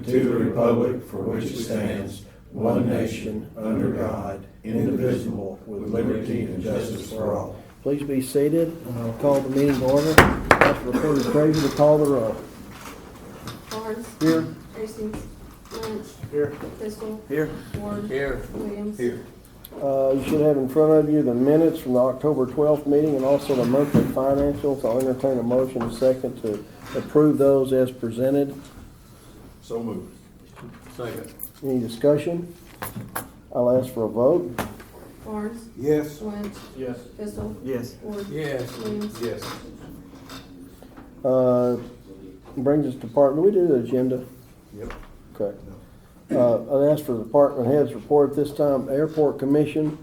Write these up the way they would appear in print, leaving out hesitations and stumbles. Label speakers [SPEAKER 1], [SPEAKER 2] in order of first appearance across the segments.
[SPEAKER 1] to the republic for which it stands, one nation, under God, indivisible, with liberty and justice for all.
[SPEAKER 2] Please be seated, and I'll call the meeting to order. Ask the recorder treasurer to call the roll.
[SPEAKER 3] Barnes.
[SPEAKER 2] Here.
[SPEAKER 3] Hastings. Lynch.
[SPEAKER 2] Here.
[SPEAKER 3] Pistol.
[SPEAKER 2] Here.
[SPEAKER 3] Ward.
[SPEAKER 4] Here.
[SPEAKER 3] Williams.
[SPEAKER 1] Here.
[SPEAKER 2] You should have in front of you the minutes from the October 12th meeting and also the monthly financials. I'll entertain a motion in a second to approve those as presented.
[SPEAKER 1] So moved.
[SPEAKER 4] Second.
[SPEAKER 2] Any discussion? I'll ask for a vote.
[SPEAKER 3] Barnes.
[SPEAKER 1] Yes.
[SPEAKER 3] Lynch.
[SPEAKER 1] Yes.
[SPEAKER 3] Pistol.
[SPEAKER 1] Yes.
[SPEAKER 3] Ward.
[SPEAKER 4] Yes.
[SPEAKER 3] Williams.
[SPEAKER 1] Yes.
[SPEAKER 2] Brings us to part, do we do the agenda?
[SPEAKER 1] Yep.
[SPEAKER 2] Okay. I'll ask for the department head's report this time. Airport Commission,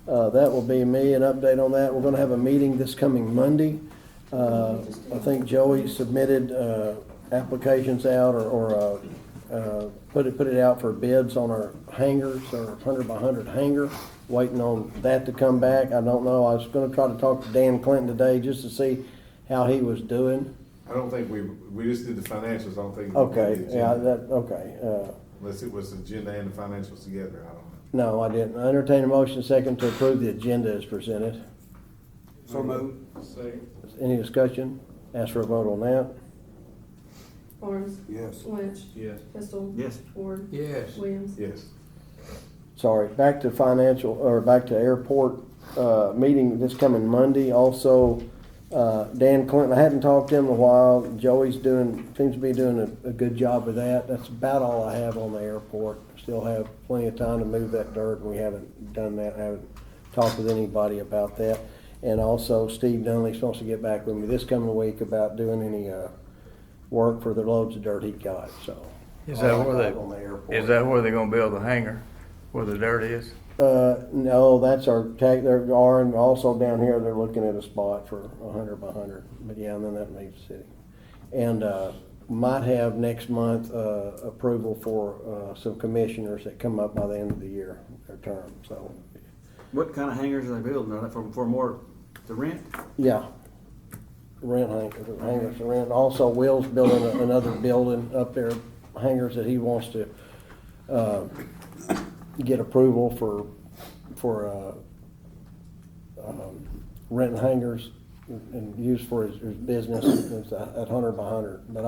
[SPEAKER 2] that will be me, an update on that. We're gonna have a meeting this coming Monday. I think Joey submitted, applications out or put it out for bids on our hangars, our 100 by 100 hangar, waiting on that to come back. I don't know. I was gonna try to talk to Dan Clinton today just to see how he was doing.
[SPEAKER 5] I don't think we just did the financials, I don't think. we
[SPEAKER 2] Okay,
[SPEAKER 5] did the
[SPEAKER 2] yeah,
[SPEAKER 5] agenda.
[SPEAKER 2] okay.
[SPEAKER 5] Unless it was the agenda and the financials together, I don't know.
[SPEAKER 2] No, I didn't. I entertain a motion second to approve the agenda as presented.
[SPEAKER 1] So moved. Second.
[SPEAKER 2] Any discussion? Ask for a vote on that.
[SPEAKER 3] Barnes.
[SPEAKER 1] Yes.
[SPEAKER 3] Lynch.
[SPEAKER 1] Yes.
[SPEAKER 3] Pistol.
[SPEAKER 1] Yes.
[SPEAKER 3] Ward.
[SPEAKER 4] Yes.
[SPEAKER 3] Williams.
[SPEAKER 5] Yes.
[SPEAKER 2] Sorry, back to financial, or back to airport, meeting this coming Monday. Also, Dan Clinton, I hadn't talked to him in a while. Joey's seems to be doing a good job with that. That's about all I have on the airport. Still have plenty of time to move that dirt, and we haven't done that. I haven't talked with anybody about that. And also, Steve Dunley's supposed to get back with me this coming week about doing any, work for the loads of dirt he got, so.
[SPEAKER 4] Is that
[SPEAKER 2] all I
[SPEAKER 4] where
[SPEAKER 2] got on the airport.
[SPEAKER 4] where they're gonna build the hangar, where the dirt is?
[SPEAKER 2] No, that's our tag, there are, and also down here, they're looking at a spot for 100 by 100, but yeah, and then that leaves the city. And, might have next month, approval for, some commissioners that come up by the end of the year, their term, so.
[SPEAKER 6] What kind of hangars are they building? Are they for more to rent?
[SPEAKER 2] Yeah. Hangars to rent. Also, Will's building another building up there, hangars that he wants to, get approval for renting hangars and use for his business. It's at 100 by 100. But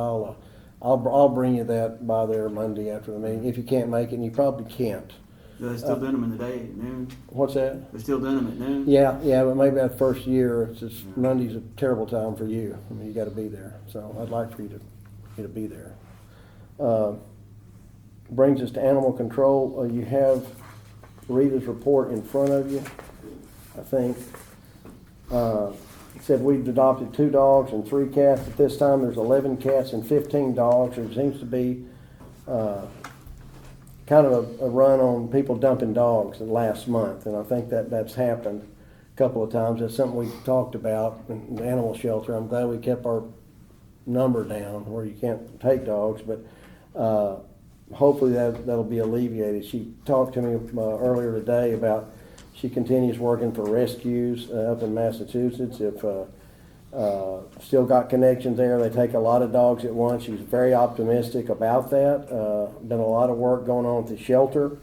[SPEAKER 2] I'll bring you that by there Monday after the meeting. If you can't make it, and you probably can't.
[SPEAKER 6] Are they still doing them in the day at noon?
[SPEAKER 2] What's that?
[SPEAKER 6] They're still doing them at noon?
[SPEAKER 2] Yeah, but maybe that first year, it's just Monday's a terrible time for you. I mean, you gotta be there, so I'd like for you to be there. Brings us to animal control. You have Rita's report in front of you, I think. It said we've adopted 2 dogs and 3 cats. At this time, there's 11 cats and 15 dogs. There seems to be, kind of a run on people dumping dogs in the last month, and I think that's happened a couple of times. That's something we've talked about in the animal shelter. I'm glad we kept our number down where you can't take dogs, but hopefully that'll be alleviated. She talked to me earlier today about she continues working for rescues up in Massachusetts. If still got connections there. They take a lot of dogs at once. She's very optimistic about that. Been a lot of work going on at the shelter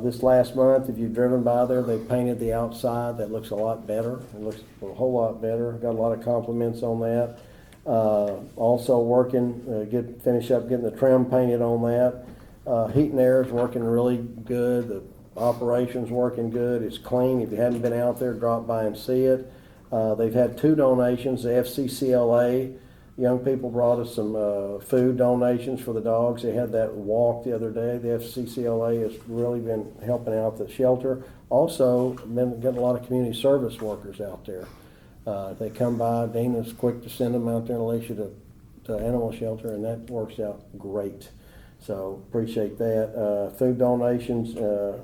[SPEAKER 2] this last month. If you've driven by there, they painted the outside. That looks a lot better. It looks a whole lot better. Got a lot of compliments on that. Also working, finish up getting the trim painted on that. Heat and air is working really good. The operation's working good. It's clean. If you hadn't been out there, drop by and see it. They've had 2 donations. The FCCLA, young people brought us some food donations for the dogs. They had that walk the other day. The FCCLA has really been helping out the shelter. Also, been getting a lot of community service workers out there. They come by, Dana's quick to send them out there in Alicia to animal shelter, and that works out great. So appreciate that. Food donations are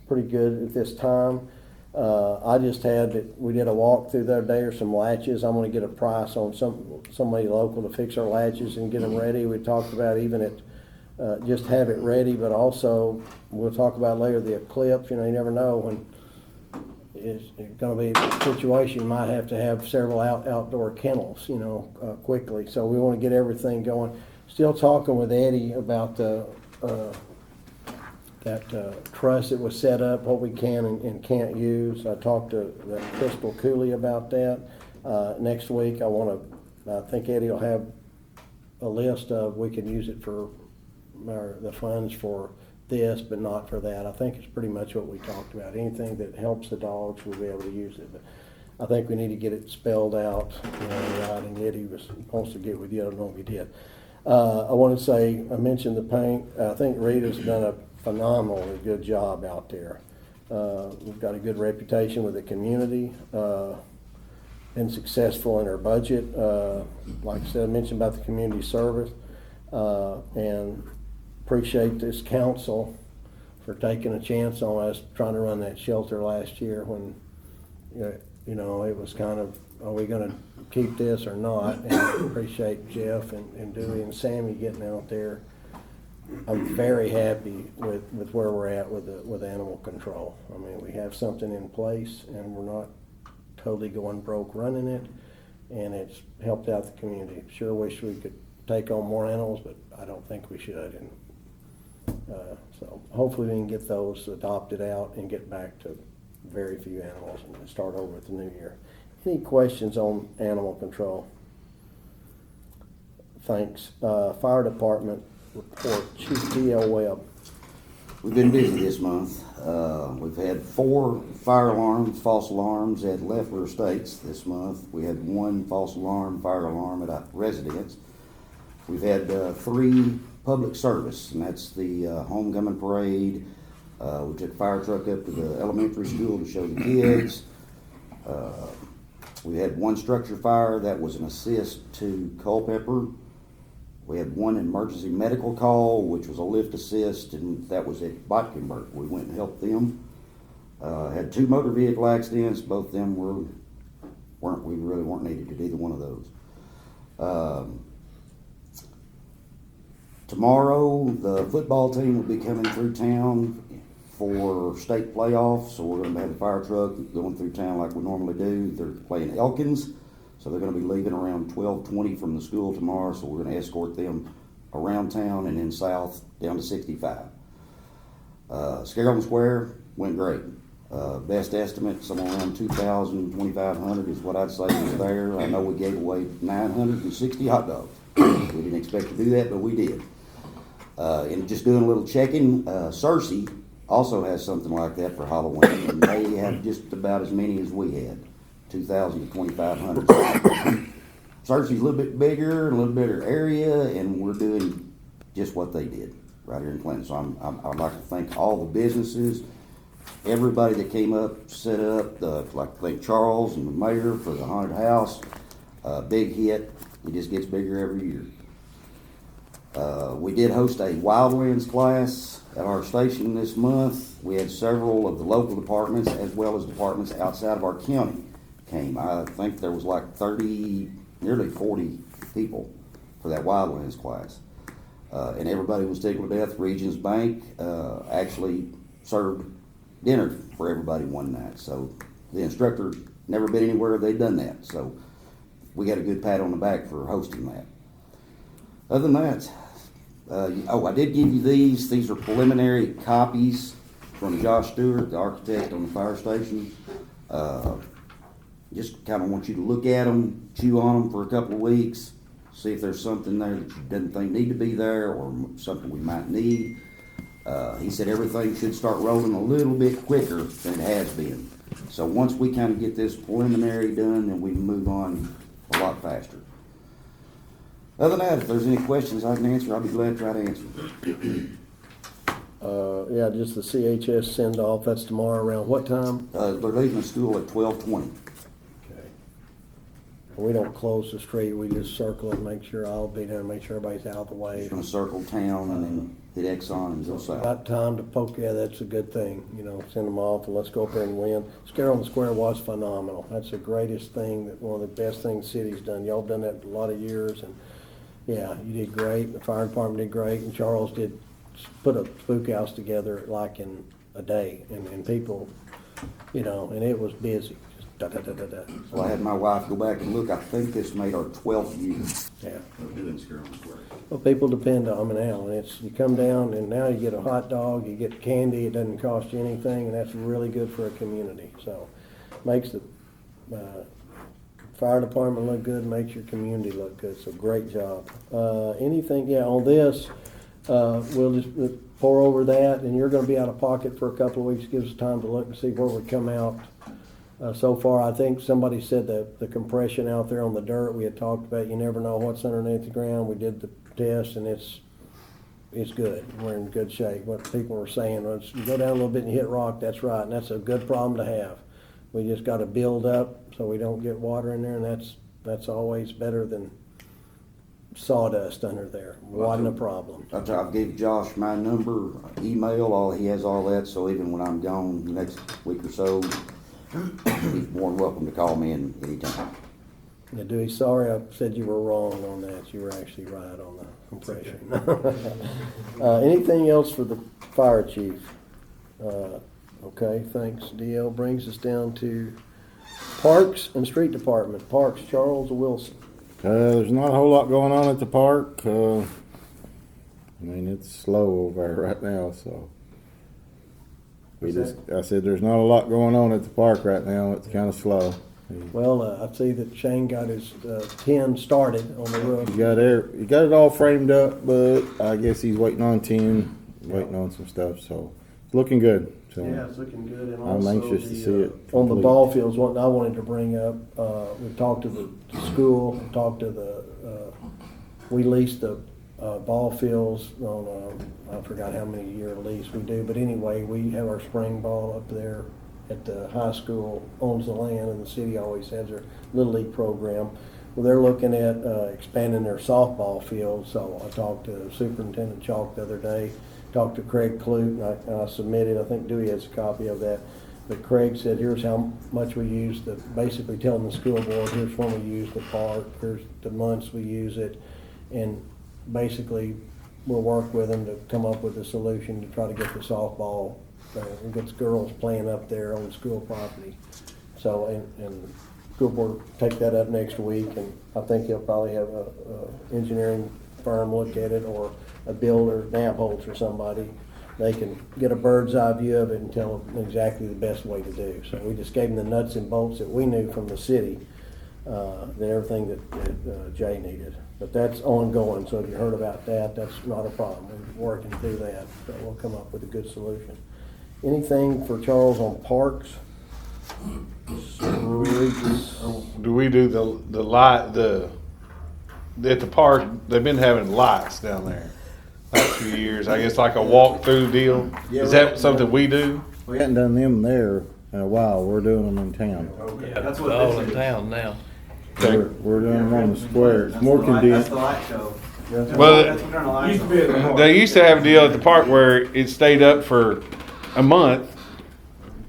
[SPEAKER 2] pretty good at this time. I just we did a walk through the other day, or some latches. I'm going to get a price on somebody local to fix our latches and get them ready. We talked about even just have it ready, but also we'll talk about later the Eclipse. You never know when it's going to be a situation. You might have to have several outdoor kennels, quickly. So we want to get everything going. Still talking with Eddie about the, that trust that was set up, what we can and can't use. I talked to Crystal Cooley about that. Next week, I think Eddie will have a list of, we can use it for the funds for this, but not for that. I think it's pretty much what we talked about. Anything that helps the dogs, we'll be able to use it. But I think we need to get it spelled out, and Eddie wants to get with you. I don't know if he did. I want to say, I mentioned the paint. I think Rita's done a phenomenally good job out there. We've got a good reputation with the community. Been successful in our budget. Like I said, I mentioned about the community service, and appreciate this council for taking a chance on us trying to run that shelter last year when, it was kind of, are we gonna keep this or not? And I appreciate Jeff and Dewey and Sammy getting out there. I'm very happy with where we're at with animal control. I mean, we have something in place and we're not totally going broke running it, and it's helped out the community. Sure wish we could take on more animals, but I don't think we should. And so hopefully we can get those adopted out and get back to very few animals and start over with the new year. Any questions on animal control? Thanks. Fire department report, Chief D.L. Webb.
[SPEAKER 7] We've been busy this month. We've had 4 fire alarms, false alarms at Leffler Estates this month. We had 1 false alarm, fire alarm at a residence. We've had 3 public service, and that's the homecoming parade. We took a fire truck up to the elementary school to show the kids. We had 1 structure fire that was an assist to Culpeper. We had 1 emergency medical call, which was a lift assist, and that was at Botkenberg. We went and helped them. Had 2 motor vehicle accidents. Both of them we really weren't needed to do either one of those. Tomorrow, the football team will be coming through town for state playoffs, so we're going to have a fire truck going through town like we normally do. They're playing Elkins, so they're going to be leaving around 12:20 from the school tomorrow, so we're going to escort them around town and then south down to 65. Scarrow Square went great. Best estimate, somewhere around 2,000, 2,500 is what I'd say was there. I know we gave away 960 hot dogs. We didn't expect to do that, but we did. And just doing a little checking, Cersei also has something like that for Halloween, and they have just about as many as we had, 2,000 to 2,500. Cersei's a little bit bigger, a little bigger area, and we're doing just what they did right here in Clinton. So I'd like to thank all the businesses, everybody that came up, set up, like to thank Charles and the mayor for the haunted house. Big hit. It just gets bigger every year. We did host a Wildlands class at our station this month. We had several of the local departments as well as departments outside of our county came. I think there was like 30, nearly 40 people for that Wildlands class. And everybody was tickled to death. Regions Bank actually served dinner for everybody one night. So the instructor never been anywhere they'd done that. So we got a good pat on the back for hosting that. Other than that, I did give you these. These are preliminary copies from Josh Stewart, the architect on the fire station. Just kind of want you to look at them, chew on them for a couple of weeks, see if there's something there that you didn't think need to be there or something we might need. He said everything should start rolling a little bit quicker than it has been. So once we kind of get this preliminary done, then we can move on a lot faster. Other than that, if there's any questions I can answer, I'll be glad to try to answer.
[SPEAKER 2] Yeah, just the CHS send off, that's tomorrow around what time?
[SPEAKER 7] They're leaving the school at 12:20.
[SPEAKER 2] Okay. We don't close the street, we just circle and make sure I'll be there, make sure everybody's out of the way.
[SPEAKER 7] Just gonna circle town and then hit Exxon and go south.
[SPEAKER 2] Got time to poke, yeah, that's a good thing, send them off and let's go up there and win. Scare on the Square was phenomenal. That's the greatest thing, one of the best things the city's done. Y'all done that a lot of years, and yeah, you did great. The fire department did great, and Charles did put a spook house together like in a day, and people, and it was busy, just da-da-da-da-da.
[SPEAKER 7] So I had my wife go back and look, I think this made our 12th year
[SPEAKER 2] Yeah.
[SPEAKER 7] of doing Skirling Square.
[SPEAKER 2] Well, people depend on them now, and it's, you come down and now you get a hot dog, you get candy, it doesn't cost you anything, and that's really good for a community, so. Makes the, fire department look good, makes your community look good, so great job. Anything, yeah, on this, we'll just pour over that, and you're gonna be out of pocket for a couple of weeks, gives us time to look and see where we come out. So far, I think somebody said that the compression out there on the dirt, we had talked about, you never know what's underneath the ground, we did the test, and it's good, we're in good shape. What people were saying was, you go down a little bit and hit rock, that's right, and that's a good problem to have. We just gotta build up so we don't get water in there, and that's always better than sawdust under there. Wasn't a problem.
[SPEAKER 7] I've gave Josh my number, email, he has all that, so even when I'm gone the next week or so, he's more than welcome to call me anytime.
[SPEAKER 2] Yeah, Dewey, sorry I said you were wrong on that. You were actually right on the compression. Anything else for the fire chief? Okay, thanks. DL brings us down to Parks and Street Department. Parks, Charles Wilson.
[SPEAKER 8] There's not a whole lot going on at the park. I mean, it's slow over there right now, so. I said there's not a lot going on at the park right now. It's kind of slow.
[SPEAKER 2] Well, I see that Shane got his tin started on the roof.
[SPEAKER 8] He got it all framed up, but I guess he's waiting on tin, waiting on some stuff, so it's looking good. So
[SPEAKER 2] Yeah, it's looking good. And
[SPEAKER 8] I'm
[SPEAKER 2] also
[SPEAKER 8] anxious to see it
[SPEAKER 2] on the
[SPEAKER 8] complete.
[SPEAKER 2] ball fields, what I wanted to bring up, we talked to the school, talked to the, we leased the ball fields on, I forgot how many year lease we do, but anyway, we have our spring ball up there at the high school, owns the land, and the city always has their Little League program. Well, they're looking at expanding their softball field, so I talked to Superintendent Chalk the other day, talked to Craig Clute, and I submitted, I think Dewey has a copy of that, but Craig said, here's how much we use, basically telling the school board, here's when we use the park, here's the months we use it, and basically we'll work with them to come up with a solution to try to get the softball, and get the girls playing up there on the school property. So, and school board will take that up next week, and I think he'll probably have a engineering firm look at it, or a builder, Nampholz or somebody. They can get a bird's eye view of it and tell them exactly the best way to do. So we just gave them the nuts and bolts that we knew from the city, everything that Jay needed. But that's ongoing, so if you heard about that, that's not a problem. We're working through that, so we'll come up with a good solution. Anything for Charles on parks?
[SPEAKER 5] Do we do the light, at the park, they've been having lights down there last few years, I guess like a walk-through deal?
[SPEAKER 8] Yeah,
[SPEAKER 5] Is that something we do?
[SPEAKER 8] We hadn't done them there in a while. We're doing them in town.
[SPEAKER 4] Yeah,
[SPEAKER 6] That's
[SPEAKER 4] that's
[SPEAKER 6] what
[SPEAKER 4] all
[SPEAKER 6] this
[SPEAKER 4] in
[SPEAKER 6] is.
[SPEAKER 4] town now.
[SPEAKER 8] We're doing them on the square. It's more
[SPEAKER 6] That's
[SPEAKER 8] convenient.
[SPEAKER 6] the light show.
[SPEAKER 5] Well,
[SPEAKER 6] That's what turn the lights on.
[SPEAKER 5] They used to have a deal at the park where it stayed up for a month.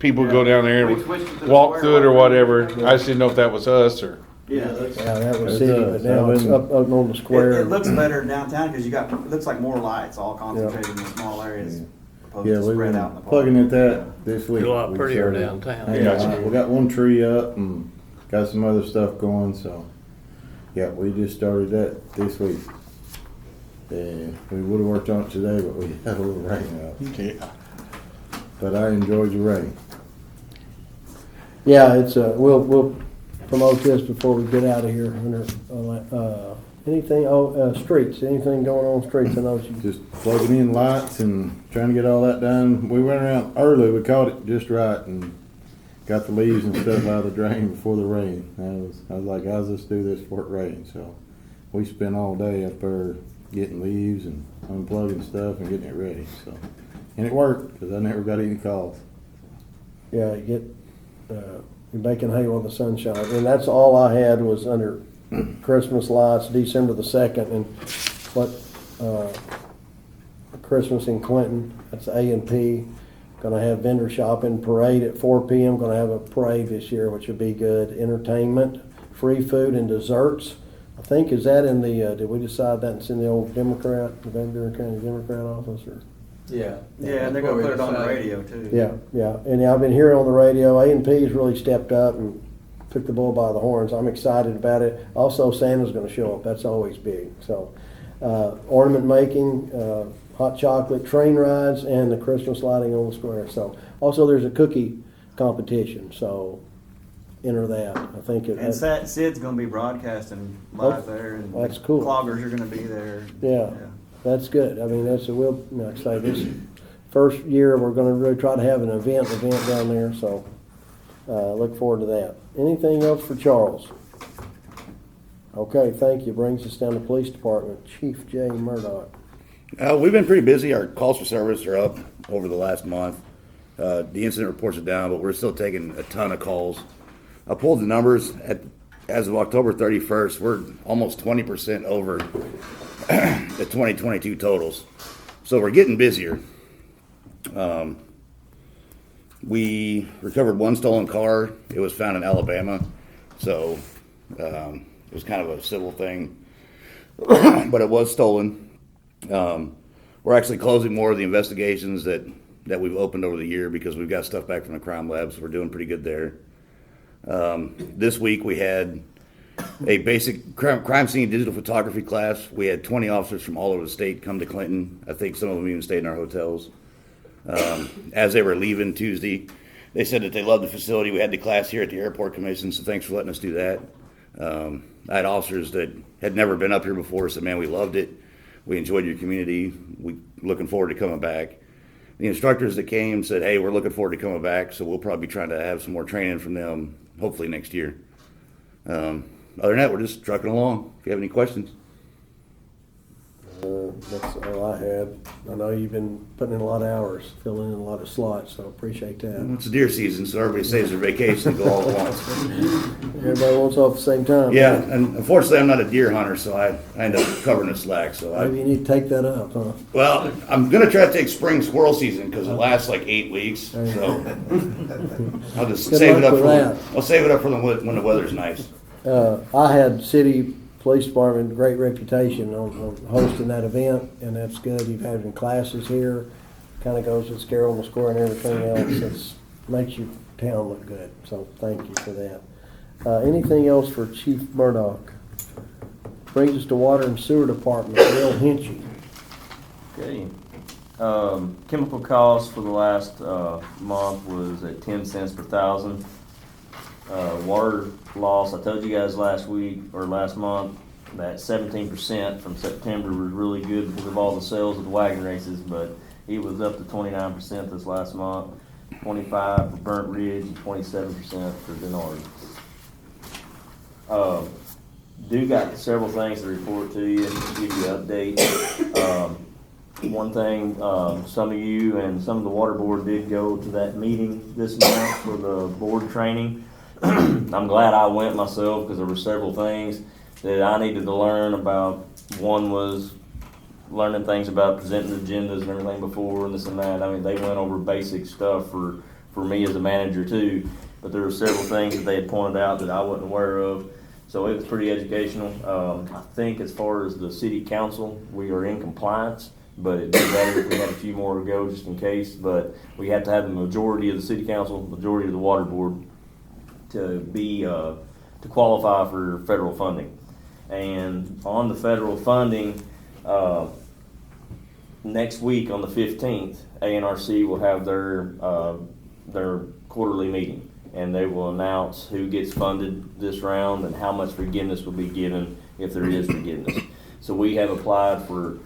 [SPEAKER 5] People would go down there
[SPEAKER 6] We
[SPEAKER 5] and
[SPEAKER 6] switched it to the
[SPEAKER 5] walk
[SPEAKER 6] square
[SPEAKER 5] through it or
[SPEAKER 6] light.
[SPEAKER 5] whatever. I just didn't know if that was us or.
[SPEAKER 6] Yeah.
[SPEAKER 2] Yeah, that was
[SPEAKER 8] It's
[SPEAKER 2] city, but now it's up on the square.
[SPEAKER 6] It looks better downtown because it looks like more lights all concentrated in the small areas opposed
[SPEAKER 8] Yeah,
[SPEAKER 6] to
[SPEAKER 8] we've
[SPEAKER 6] spread
[SPEAKER 8] been
[SPEAKER 6] out in the park.
[SPEAKER 8] plugging at that this week.
[SPEAKER 4] It's a lot
[SPEAKER 8] We
[SPEAKER 4] prettier
[SPEAKER 8] started
[SPEAKER 4] downtown.
[SPEAKER 8] hanging
[SPEAKER 5] Gotcha.
[SPEAKER 8] out. We got one tree up and got some other stuff going, so, yeah, we just started that this week. And we would've worked on it today, but we had a little rain out.
[SPEAKER 5] Yeah.
[SPEAKER 8] But I enjoyed the rain.
[SPEAKER 2] Yeah, it's, we'll promote this before we get out of here. Anything, streets, anything going on streets? I know you,
[SPEAKER 8] Just plugging in lights and trying to get all that done. We went around early, we caught it just right and got the leaves and stuff out of the drain before the rain. I was like, how's this do this before it rains? So we spent all day up there getting leaves and unplugging stuff and getting it ready, so. And it worked, because I never got any calls.
[SPEAKER 2] yeah, you get, you're making hay while the sun shines. And that's all I had was under Christmas lights, December the 2nd, and what, Christmas in Clinton, that's A&P. Gonna have vendor shopping, parade at 4 p.m. Gonna have a parade this year, which will be good. Entertainment, free food and desserts. I think, is that in the, did we decide that's in the old Democrat, the Van Buren County Democrat office, or?
[SPEAKER 4] Yeah.
[SPEAKER 6] Yeah, and they're gonna put it on the radio too.
[SPEAKER 2] Yeah, yeah, and I've been hearing on the radio, A&P's really stepped up, and took the bull by the horns. I'm excited about it. Also, Santa's going to show up. That's always big. So, ornament making, hot chocolate, train rides, and the Christmas lighting on the square. So, also there's a cookie competition. So, enter that. I think it.
[SPEAKER 6] And Sid's gonna be broadcasting live there, and
[SPEAKER 2] That's cool.
[SPEAKER 6] Cloggers are gonna be there.
[SPEAKER 2] Yeah, that's good. I mean, like I say, this first year we're going to really try to have an event down there. So, look forward to that. Anything else for Charles? Okay, thank you. Brings us down to Police Department. Chief Jay Murdoch.
[SPEAKER 9] We've been pretty busy. Our calls for service are up over the last month. The incident reports are down, but we're still taking a ton of calls. I pulled the numbers. As of October 31st, we're almost 20% over the 2022 totals. So we're getting busier. We recovered one stolen car. It was found in Alabama. So it was kind of a civil thing, but it was stolen. We're actually closing more of the investigations that we've opened over the year because we've got stuff back from the crime lab, so we're doing pretty good there. This week we had a basic crime scene digital photography class. We had 20 officers from all over the state come to Clinton. I think some of them even stayed in our hotels. As they were leaving Tuesday, they said that they loved the facility. We had the class here at the airport commission, so thanks for letting us do that. I had officers that had never been up here before, said, man, we loved it. We enjoyed your community. We looking forward to coming back. The instructors that came said, hey, we're looking forward to coming back, so we'll probably be trying to have some more training from them, hopefully next year. Other than that, we're just trucking along. If you have any questions.
[SPEAKER 2] That's all I had. I know you've been putting in a lot of hours, filling in a lot of slots, so appreciate that.
[SPEAKER 9] It's deer season, so everybody saves their vacation and go all at once.
[SPEAKER 2] Everybody wants off at the same time.
[SPEAKER 9] Yeah, and unfortunately, I'm not a deer hunter, so I end up covering the slack. So
[SPEAKER 2] Maybe you need to take that up, huh?
[SPEAKER 9] Well, I'm going to try to take spring squirrel season because it lasts like 8 weeks. So I'll just
[SPEAKER 2] Good
[SPEAKER 9] save it
[SPEAKER 2] luck
[SPEAKER 9] up
[SPEAKER 2] with that.
[SPEAKER 9] I'll save it up for when the weather's nice.
[SPEAKER 2] I had city police department great reputation on hosting that event, and that's good. You've had classes here, kind of goes with Carol and the Square and everything else. It makes your town look good. So thank you for that. Anything else for Chief Murdoch? Brings us to Water and Sewer Department, Bill Hinchy.
[SPEAKER 10] Okay. Chemical costs for the last month was at 10 cents per thousand. Water loss, I told you guys last month that 17% from September was really good because of all the sales of the wagon races, but it was up to 29% this last month, 25% for Burnt Ridge, and 27% for Denard. Do got several things to report to you and give you an update. One thing, some of you and some of the water board did go to that meeting this month for the board training. I'm glad I went myself because there were several things that I needed to learn about. One was learning things about presenting agendas and everything before and this and that. I mean, they went over basic stuff for me as a manager too, but there were several things that they had pointed out that I wasn't aware of. So it was pretty educational. I think as far as the city council, we are in compliance, but it'd be better if we had a few more to go just in case. But we have to have the majority of the city council, majority of the water board to qualify for federal funding. And on the federal funding, next week on the 15th, ANRC will have their quarterly meeting, and they will announce who gets funded this round and how much forgiveness will be given if there is forgiveness. So we have applied for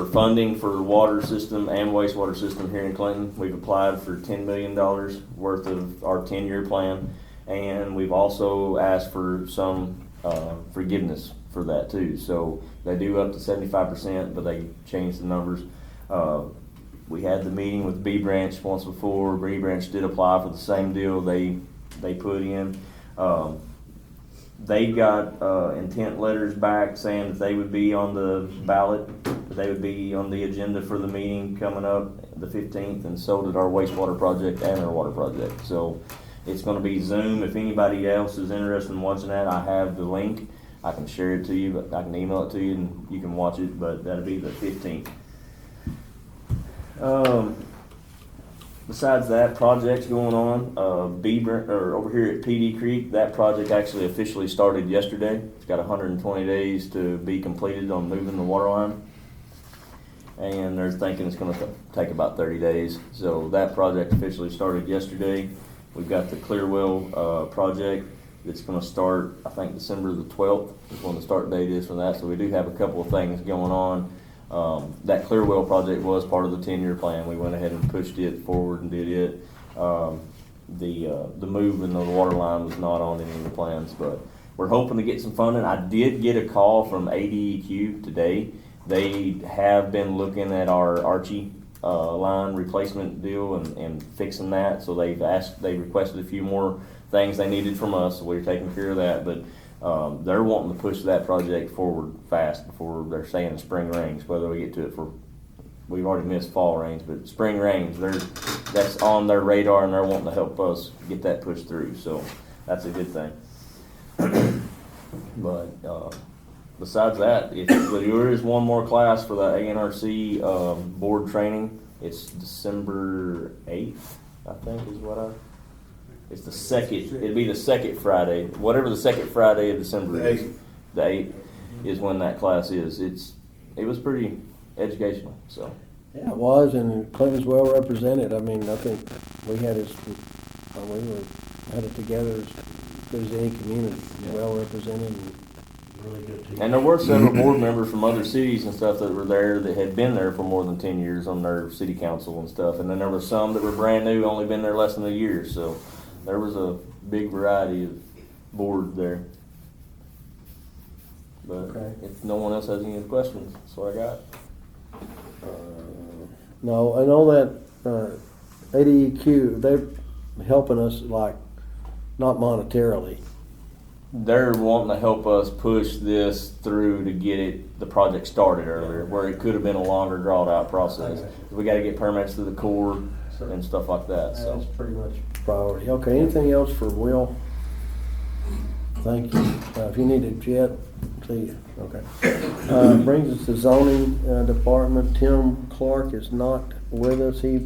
[SPEAKER 10] funding for the water system and wastewater system here in Clinton. We've applied for $10 million worth of our 10-year plan. And we've also asked for some forgiveness for that too. So they do up to 75%, but they changed the numbers. We had the meeting with B Branch once before. B Branch did apply for the same deal they put in. They got intent letters back saying that they would be on the ballot, that they would be on the agenda for the meeting coming up the 15th, and so did our wastewater project and our water project. So it's going to be Zoom. If anybody else is interested in watching that, I have the link. I can share it to you, but I can email it to you and you can watch it, but that'll be the 15th. The besides that, projects going on, Beaver, or over here at PD Creek, that project actually officially started yesterday. It's got 120 days to be completed on moving the water line. And they're thinking it's gonna take about 30 days. So that project officially started yesterday. We've got the Clearwell, project that's gonna start, I think, December the 12th is when the start date is for that. So we do have a couple of things going on. That Clearwell project was part of the 10-year plan. We went ahead and pushed it forward and did it. The move in the water line was not on any of the plans, but we're hoping to get some funding. I did get a call from ADEQ today. They have been looking at our Archie line replacement deal and fixing that. So they requested a few more things they needed from us. So we're taking care of that, but they're wanting to push that project forward fast before they're saying spring rains. Whether we get to it we've already missed fall rains, but spring rains, that's on their radar, and they're wanting to help us get that pushed through. So that's a good thing. But besides that, there is one more class for the ANRC board training. It's December 8th, I think is what it's the second, it'd be the second Friday, whatever the second Friday of December is. The 8th is when that class is. It was pretty educational, so.
[SPEAKER 2] Yeah, it was, and Clinton's well represented. I mean, I think we had had it together as good as any community, well represented. And really good team.
[SPEAKER 10] And there were several board members from other cities and stuff that were there that had been there for more than 10 years on their city council and stuff. And then there were some that were brand new, only been there less than a year. So there was a big variety of board there. But if no one else has any questions, that's what I got.
[SPEAKER 2] No, I know that ADEQ, they're helping us, like, not monetarily.
[SPEAKER 10] They're wanting to help us push this through to get the project started earlier, where it could have been a longer drawn out process. We got to get permits through the Corps and stuff like that. So
[SPEAKER 2] that's pretty much priority. Okay, anything else for Will? Thank you. If you need a jet, see you. Okay. Brings us to zoning department. Tim Clark is not with us. He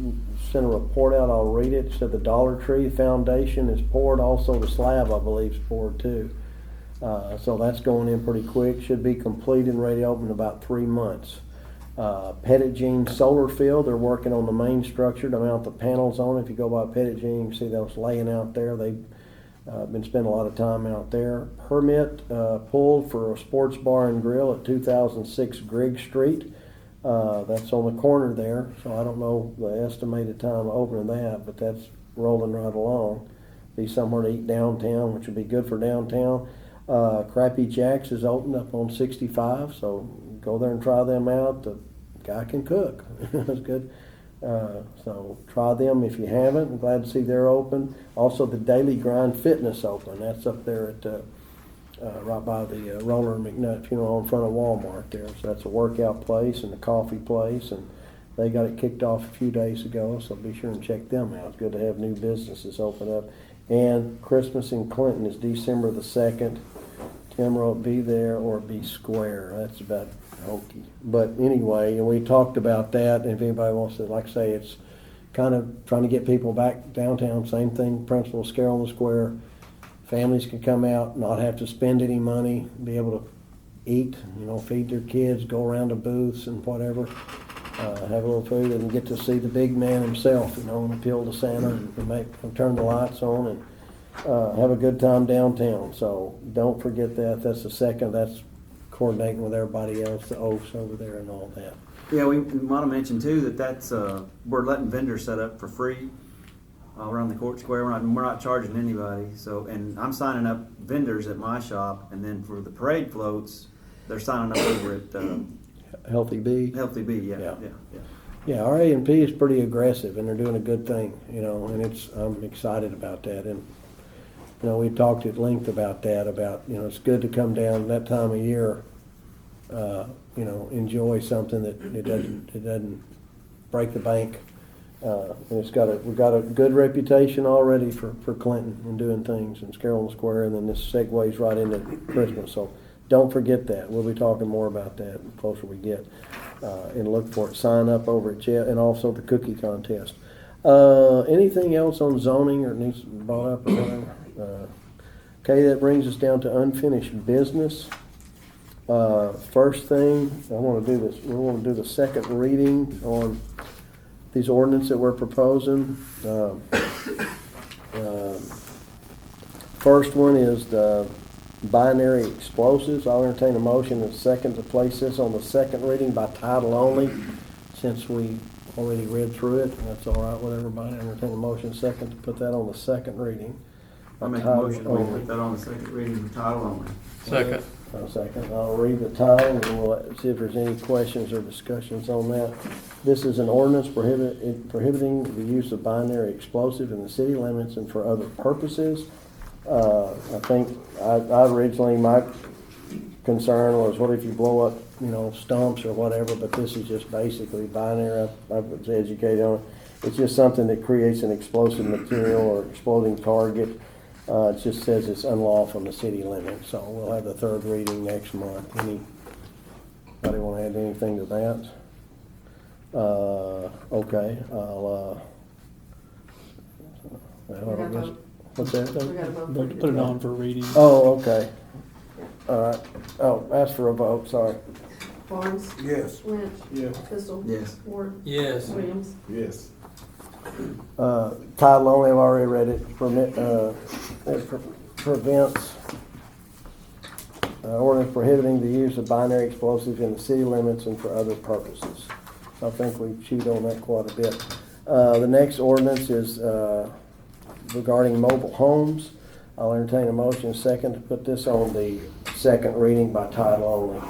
[SPEAKER 2] sent a report out. I'll read it. It said the Dollar Tree Foundation is poured. Also the slab, I believe, is poured too. So that's going in pretty quick. Should be completed and ready to open in about 3 months. Pettigene Solar Field, they're working on the main structure to mount the panels on it. If you go by Pettigene, you can see those laying out there. They've been spending a lot of time out there. Permit pulled for a sports bar and grill at 2006 Grigg Street. That's on the corner there, so I don't know the estimated time of opening that, but that's rolling right along. Be somewhere to eat downtown, which would be good for downtown. Crappy Jack's is opened up on 65, so go there and try them out. The guy can cook. That's good. So try them if you haven't. I'm glad to see they're open. Also, the Daily Grind Fitness open. That's up there at right by the Roller McNutt Funeral in front of Walmart there. So that's a workout place and a coffee place, and they got it kicked off a few days ago. So be sure and check them out. It's good to have new businesses open up. And Christmas in Clinton is December the 2nd. Tim wrote be there or be square. That's about hokey. But anyway, and we talked about that. And if anybody wants to, like I say, it's kind of trying to get people back downtown. Same thing, principal scale on the square. Families can come out, not have to spend any money, be able to eat, feed their kids, go around to booths and whatever, have a little food, and get to see the big man himself, and appeal to Santa and turn the lights on and have a good time downtown. So don't forget that. That's the 2nd. That's coordinating with everybody else, the oaths over there and all that.
[SPEAKER 6] Yeah, we want to mention too that's we're letting vendors set up for free around the court square. We're not charging anybody. So, and I'm signing up vendors at my shop, and then for the parade floats, they're signing up over at
[SPEAKER 2] Healthy Bee.
[SPEAKER 6] Healthy Bee. Yeah.
[SPEAKER 2] Yeah, our A&P is pretty aggressive, and they're doing a good thing, and I'm excited about that. And we talked at length about that. It's good to come down that time of year. Enjoy something that it doesn't break the bank. And we've got a good reputation already for Clinton and doing things in Carroll Square, and then this segues right into Christmas. So don't forget that. We'll be talking more about that the closer we get. And look for it. Sign up over at Chet, and also the cookie contest. Anything else on zoning or needs to be brought up or whatever? Okay, that brings us down to unfinished business. First thing, we want to do the second reading on these ordinances that we're proposing. First one is the binary explosives. I'll entertain a motion and a second to place this on the second reading by title only, since we already read through it. That's all right with everybody. I'll entertain a motion second to put that on the second reading.
[SPEAKER 6] I make a
[SPEAKER 2] Title
[SPEAKER 6] motion to
[SPEAKER 2] only.
[SPEAKER 6] put that on the second reading by title only.
[SPEAKER 4] Second.
[SPEAKER 2] A second. I'll read the title and we'll see if there's any questions or discussions on that. This is an ordinance prohibiting the use of binary explosive in the city limits and for other purposes. I think I originally, my concern was what if you blow up, stumps or whatever, but this is just basically binary. I was educated on it. It's just something that creates an explosive material or exploding target. It just says it's unlawful in the city limits, so we'll have the third reading next month. Anybody want to add anything to that? Okay, what's that?
[SPEAKER 3] We gotta vote.
[SPEAKER 11] Put it on for reading.
[SPEAKER 2] Oh, okay. All right. Oh, ask for a vote, sorry.
[SPEAKER 3] Barnes,
[SPEAKER 1] Yes.
[SPEAKER 3] Lynch,
[SPEAKER 1] Yes.
[SPEAKER 3] Pistol,
[SPEAKER 6] Yes.
[SPEAKER 3] Ward,
[SPEAKER 4] Yes.
[SPEAKER 3] Williams.
[SPEAKER 1] Yes.
[SPEAKER 2] Title only, I've already read it. Prevents ordinance prohibiting the use of binary explosives in the city limits and for other purposes. I think we chewed on that quite a bit. The next ordinance is regarding mobile homes. I'll entertain a motion second to put this on the second reading by title only.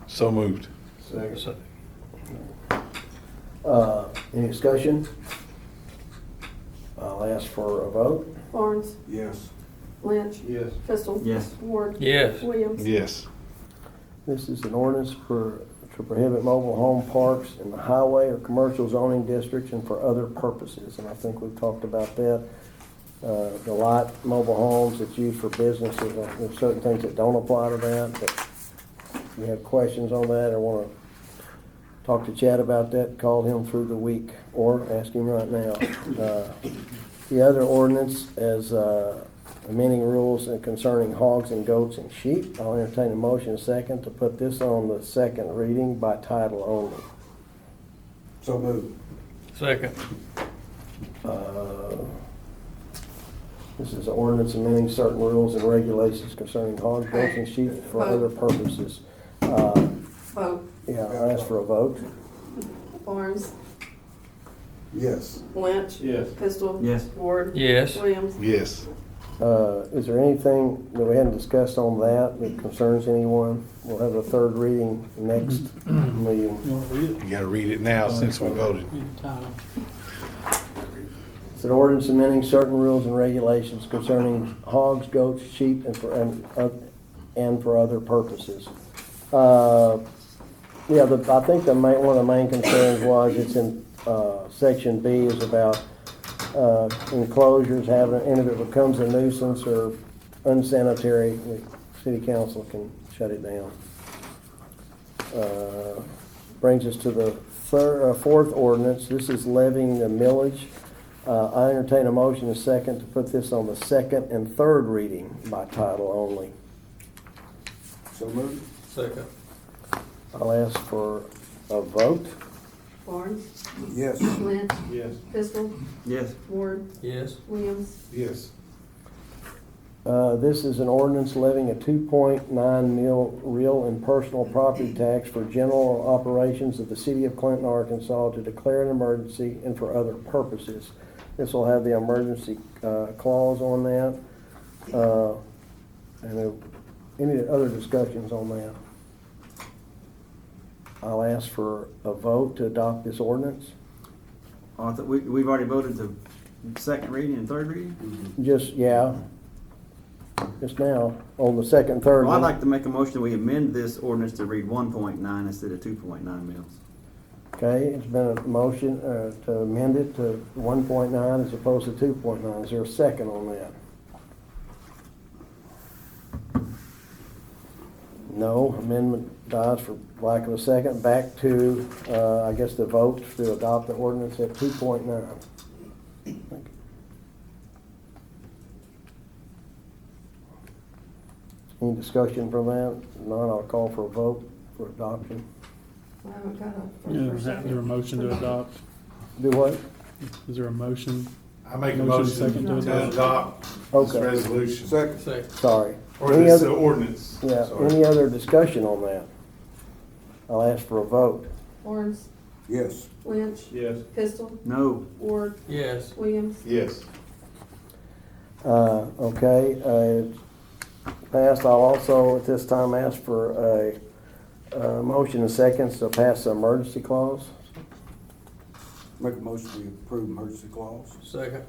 [SPEAKER 5] So moved.
[SPEAKER 1] Second.
[SPEAKER 2] Any discussion? I'll ask for a vote.
[SPEAKER 3] Barnes,
[SPEAKER 1] Yes.
[SPEAKER 3] Lynch,
[SPEAKER 1] Yes.
[SPEAKER 3] Pistol.
[SPEAKER 6] Yes.
[SPEAKER 3] Ward.
[SPEAKER 4] Yes.
[SPEAKER 3] Williams.
[SPEAKER 5] Yes.
[SPEAKER 2] This is an ordinance to prohibit mobile home parks in the highway or commercial zoning districts and for other purposes. And I think we've talked about that. The light mobile homes that's used for businesses, there's certain things that don't apply to that. But if you have questions on that or want to talk to Chad about that, call him through the week or ask him right now. The other ordinance is amending rules concerning hogs and goats and sheep. I'll entertain a motion second to put this on the second reading by title only.
[SPEAKER 1] So moved.
[SPEAKER 4] Second.
[SPEAKER 2] This is an ordinance amending certain rules and regulations concerning hogs, goats, and sheep for other purposes.
[SPEAKER 3] Vote.
[SPEAKER 2] Yeah, I'll ask for a vote.
[SPEAKER 3] Barnes,
[SPEAKER 1] Yes.
[SPEAKER 3] Lynch.
[SPEAKER 1] Yes.
[SPEAKER 3] Pistol.
[SPEAKER 6] Yes.
[SPEAKER 3] Ward.
[SPEAKER 4] Yes.
[SPEAKER 3] Williams.
[SPEAKER 5] Yes.
[SPEAKER 2] Is there anything that we hadn't discussed on that concerns anyone? We'll have a third reading next meeting.
[SPEAKER 11] You want to read it?
[SPEAKER 5] You gotta read it now since we voted.
[SPEAKER 11] Read the title.
[SPEAKER 2] It's an ordinance amending certain rules and regulations concerning hogs, goats, sheep, and for other purposes. I think one of the main concerns was it's in section B is about enclosures having, and if it becomes a nuisance or unsanitary, the city council can shut it down. Brings us to the fourth ordinance. This is levying the millage. I entertain a motion and second to put this on the second and third reading by title only.
[SPEAKER 1] So moved.
[SPEAKER 4] Second.
[SPEAKER 2] I'll ask for a vote.
[SPEAKER 3] Barnes,
[SPEAKER 1] Yes.
[SPEAKER 3] Lynch,
[SPEAKER 1] Yes.
[SPEAKER 3] Pistol,
[SPEAKER 6] Yes.
[SPEAKER 3] Ward,
[SPEAKER 4] Yes.
[SPEAKER 3] Williams.
[SPEAKER 1] Yes.
[SPEAKER 2] This is an ordinance levying a 2.9 mil real and personal property tax for general operations of the city of Clinton, Arkansas to declare an emergency and for other purposes. This will have the emergency clause on that. Any other discussions on that? I'll ask for a vote to adopt this ordinance.
[SPEAKER 6] I thought we've already voted to second reading and third reading?
[SPEAKER 2] Just now, on the second and third.
[SPEAKER 6] Well, I'd
[SPEAKER 2] one.
[SPEAKER 6] like to make a motion that we amend this ordinance to read 1.9 instead of 2.9 mils.
[SPEAKER 2] Okay, it's been a motion to amend it to 1.9 as opposed to 2.9. Is there a second on that? No, amendment dies for lack of a second. Back to, I guess, the vote to adopt the ordinance at 2.9. Any discussion from that? None, I'll call for a vote for adoption.
[SPEAKER 3] I haven't got a.
[SPEAKER 11] Yeah, is there a motion to adopt?
[SPEAKER 2] Do what?
[SPEAKER 11] Is there a motion?
[SPEAKER 5] I make a
[SPEAKER 11] Motion
[SPEAKER 5] motion
[SPEAKER 11] second to
[SPEAKER 5] to adopt this
[SPEAKER 2] Okay.
[SPEAKER 5] resolution.
[SPEAKER 4] Second.
[SPEAKER 2] Sorry.
[SPEAKER 5] Or
[SPEAKER 2] Any
[SPEAKER 5] this
[SPEAKER 2] other-
[SPEAKER 5] ordinance.
[SPEAKER 2] Yeah,
[SPEAKER 5] Sorry.
[SPEAKER 2] any other discussion on that? I'll ask for a vote.
[SPEAKER 3] Barnes,
[SPEAKER 1] Yes.
[SPEAKER 3] Lynch,
[SPEAKER 1] Yes.
[SPEAKER 3] Pistol,
[SPEAKER 6] No,
[SPEAKER 3] Ward,
[SPEAKER 4] Yes.
[SPEAKER 3] Williams.
[SPEAKER 5] Yes.
[SPEAKER 2] Okay, it's passed. I'll also at this time ask for a motion and seconds to pass the emergency clause.
[SPEAKER 1] Make a motion to approve emergency clause.
[SPEAKER 4] Second.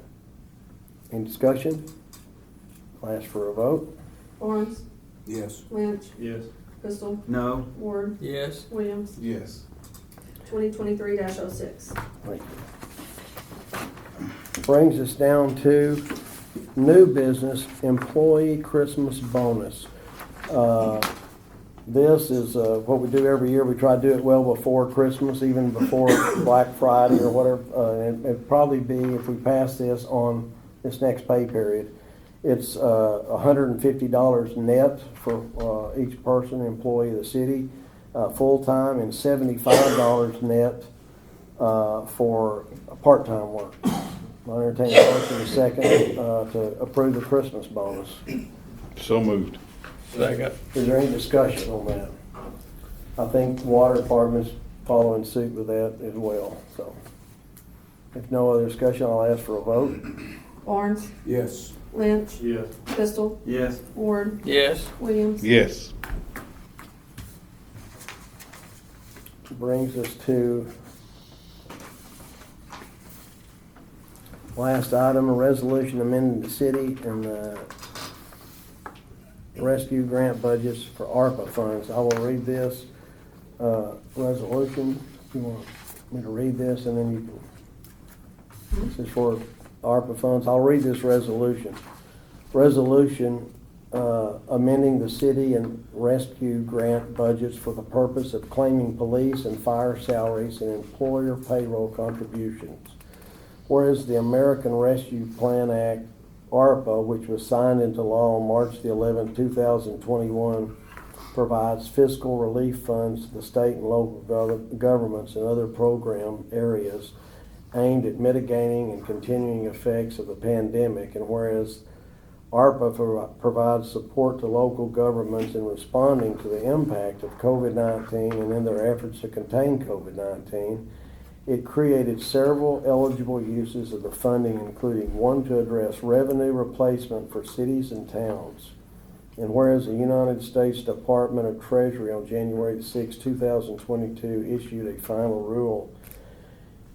[SPEAKER 2] Any discussion? I'll ask for a vote.
[SPEAKER 3] Barnes,
[SPEAKER 1] Yes.
[SPEAKER 3] Lynch,
[SPEAKER 1] Yes.
[SPEAKER 3] Pistol,
[SPEAKER 6] no,
[SPEAKER 3] Ward,
[SPEAKER 4] Yes.
[SPEAKER 3] Williams.
[SPEAKER 5] Yes.
[SPEAKER 3] 2023-06.
[SPEAKER 2] Thank you. Brings us down to new business, employee Christmas bonus. This is what we do every year. We try to do it well before Christmas, even before Black Friday or whatever. It'd probably be, if we pass this on this next pay period, it's $150 net for each person, employee of the city, full-time, and $75 net for part-time work. I'll entertain a motion in a second to approve the Christmas bonus.
[SPEAKER 5] So moved.
[SPEAKER 4] Second.
[SPEAKER 2] Is there any discussion on that? I think the water department's following suit with that as well, so. If no other discussion, I'll ask for a vote.
[SPEAKER 3] Barnes,
[SPEAKER 1] Yes.
[SPEAKER 3] Lynch,
[SPEAKER 1] Yes.
[SPEAKER 3] Pistol,
[SPEAKER 6] yes,
[SPEAKER 3] Ward,
[SPEAKER 4] Yes.
[SPEAKER 3] Williams.
[SPEAKER 5] Yes.
[SPEAKER 2] Brings us to last item, a resolution amending the city and rescue grant budgets for ARPA funds. I will read this resolution. You want me to read this and then you can, this is for ARPA funds. I'll read this resolution. Resolution amending the city and rescue grant budgets for the purpose of claiming police and fire salaries and employer payroll contributions. Whereas the American Rescue Plan Act, ARPA, which was signed into law on March the 11th, 2021, provides fiscal relief funds to the state and local governments and other program areas aimed at mitigating and continuing effects of the pandemic. And whereas ARPA provides support to local governments in responding to the impact of COVID-19 and in their efforts to contain COVID-19, it created several eligible uses of the funding, including one to address revenue replacement for cities and towns. And whereas the United States Department of Treasury on January 6, 2022 issued a final rule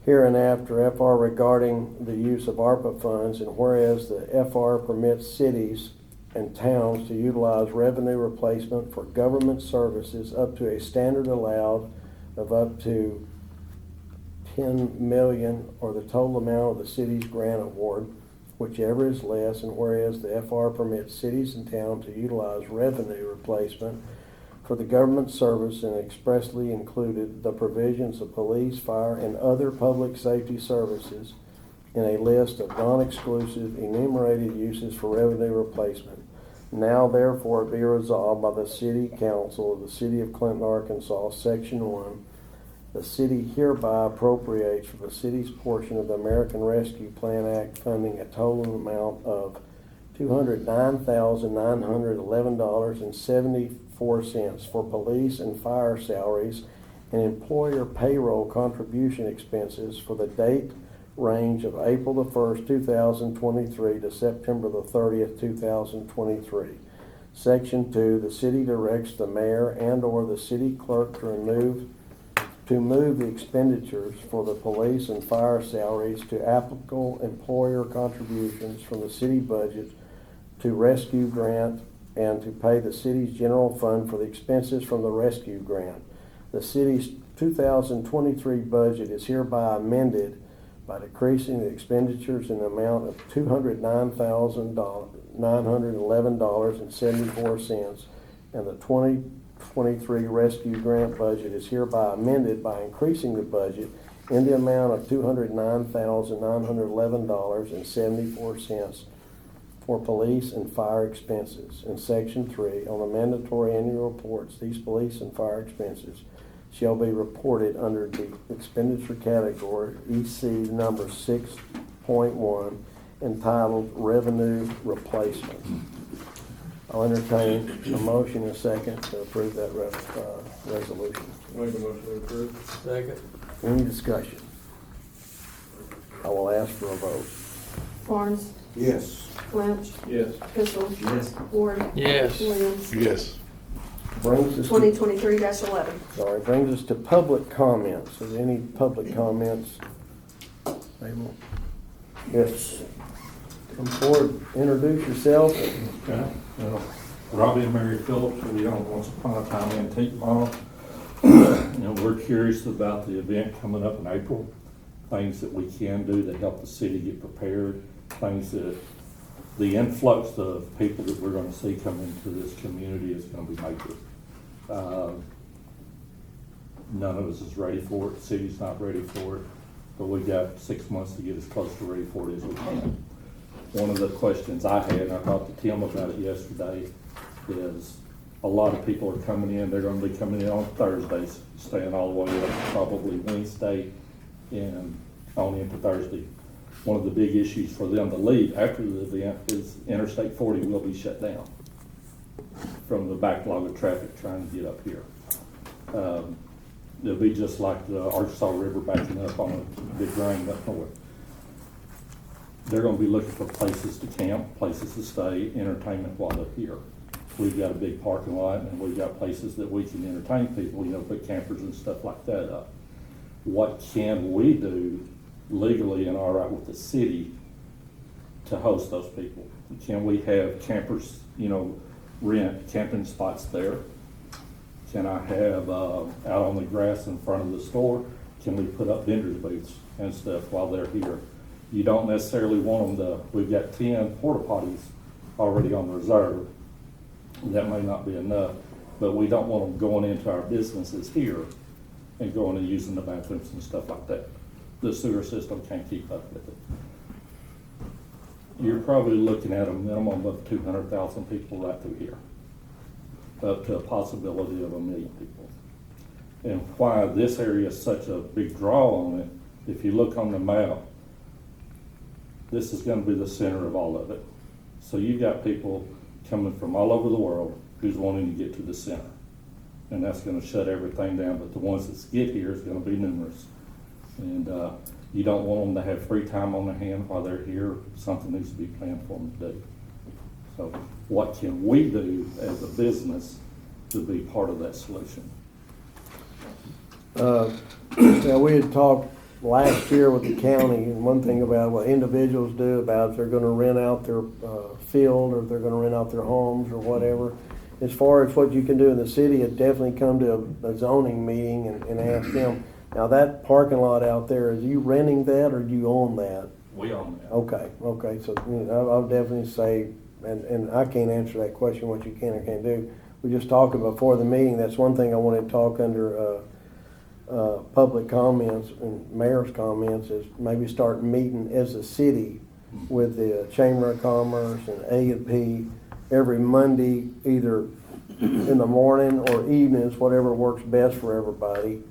[SPEAKER 2] hereinafter FR regarding the use of ARPA funds, and whereas the FR permits cities and towns to utilize revenue replacement for government services up to a standard allowed of up to $10 million or the total amount of the city's grant award, whichever is less, and whereas the FR permits cities and towns to utilize revenue replacement for the government service and expressly included the provisions of police, fire, and other public safety services in a list of non-exclusive enumerated uses for revenue replacement. Now therefore be resolved by the City Council of the City of Clinton, Arkansas, Section 1, the city hereby appropriates for the city's portion of the American Rescue Plan Act funding a total amount of $209,911.74 for police and fire salaries and employer payroll contribution expenses for the date range of April the 1st, 2023 to September the 30th, 2023. Section 2, the city directs the mayor and/or the city clerk to move the expenditures for the police and fire salaries to applicable employer contributions from the city budget to rescue grant and to pay the city's general fund for the expenses from the rescue grant. The city's 2023 budget is hereby amended by decreasing the expenditures in the amount of $209,911.74 and the 23 rescue grant budget is hereby amended by increasing the budget in the amount of $209,911.74 for police and fire expenses. In Section 3, on the mandatory annual reports, these police and fire expenses shall be reported under the expenditure category EC number 6.1 entitled Revenue Replacement. I'll entertain a motion and a second to approve that resolution.
[SPEAKER 1] Make a motion to approve.
[SPEAKER 4] Second.
[SPEAKER 2] Any discussion? I will ask for a vote.
[SPEAKER 3] Barnes,
[SPEAKER 1] Yes.
[SPEAKER 3] Lynch,
[SPEAKER 1] Yes.
[SPEAKER 3] Pistol,
[SPEAKER 6] Yes.
[SPEAKER 3] Ward.
[SPEAKER 4] Yes.
[SPEAKER 3] Williams.
[SPEAKER 5] Yes.
[SPEAKER 2] Brings us to
[SPEAKER 3] 2023-11.
[SPEAKER 2] brings us to public comments. Is there any public comments? Abel? Yes. Come forward, introduce yourself.
[SPEAKER 12] Okay. Robby and Mary Phillips, we own Once Upon a Time Antique Mall. We're curious about the event coming up in April, things that we can do to help the city get prepared, things that the influx of people that we're gonna see come into this community is gonna be major. None of us is ready for it, the city's not ready for it, but we got 6 months to get as close to ready for it as we can. One of the questions I had, and I talked to Tim about it yesterday, is a lot of people are coming in, they're gonna be coming in on Thursdays, staying all the way up to probably Wednesday and on into Thursday. One of the big issues for them to leave after the event is Interstate 40 will be shut down from the backlog of traffic trying to get up here. It'll be just like the Arkansas River backing up on a big rain up north. They're gonna be looking for places to camp, places to stay, entertainment while they're here. We've got a big parking lot and we've got places that we can entertain people, put campers and stuff like that up. What can we do legally and all right with the city to host those people? Can we have campers, rent camping spots there? Can I have, out on the grass in front of the store, can we put up vendors booths and stuff while they're here? You don't necessarily want them we've got 10 porta potties already on reserve. That may not be enough, but we don't want them going into our businesses here and going and using the bathrooms and stuff like that. The sewer system can't keep up with it. You're probably looking at a minimum of 200,000 people right through here, up to a possibility of 1 million people. And why this area is such a big draw on it, if you look on the map, this is going to be the center of all of it. So you've got people coming from all over the world who's wanting to get to the center. And that's going to shut everything down, but the ones that get here is going to be numerous. And you don't want them to have free time on their hand while they're here. Something needs to be planned for them to do. So what can we do as a business to be part of that solution?
[SPEAKER 2] We had talked last year with the county, and one thing about what individuals do about if they're gonna rent out their field, or if they're gonna rent out their homes or whatever. As far as what you can do in the city, it definitely come to a zoning meeting and ask them. Now that parking lot out there, is you renting that or do you own that?
[SPEAKER 12] We own that.
[SPEAKER 2] Okay, so I'll definitely say, and I can't answer that question, what you can or can't do. We just talking before the meeting, that's one thing I wanted to talk under public comments and mayor's comments, is maybe start meeting as a city with the Chamber of Commerce and A&P every Monday, either in the morning or evenings, whatever works best for everybody,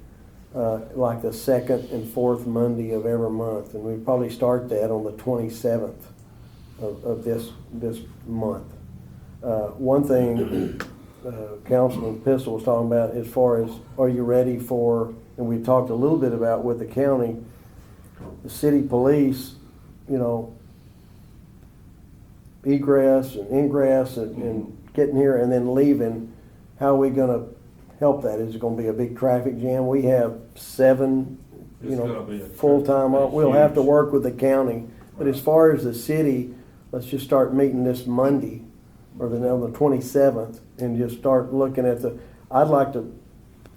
[SPEAKER 2] like the second and fourth Monday of every month. And we probably start that on the 27th of this month. One thing Councilman Pistol was talking about as far as, are you ready for, and we talked a little bit about with the county, the city police, egress and ingress and getting here and then leaving. How are we gonna help that? Is it gonna be a big traffic jam? We have 7,
[SPEAKER 12] It's gonna be a
[SPEAKER 2] full-time,
[SPEAKER 12] traffic
[SPEAKER 2] we'll have to
[SPEAKER 12] huge.
[SPEAKER 2] work with the county. But as far as the city, let's just start meeting this Monday, or on the 27th, and just start looking at I'd like to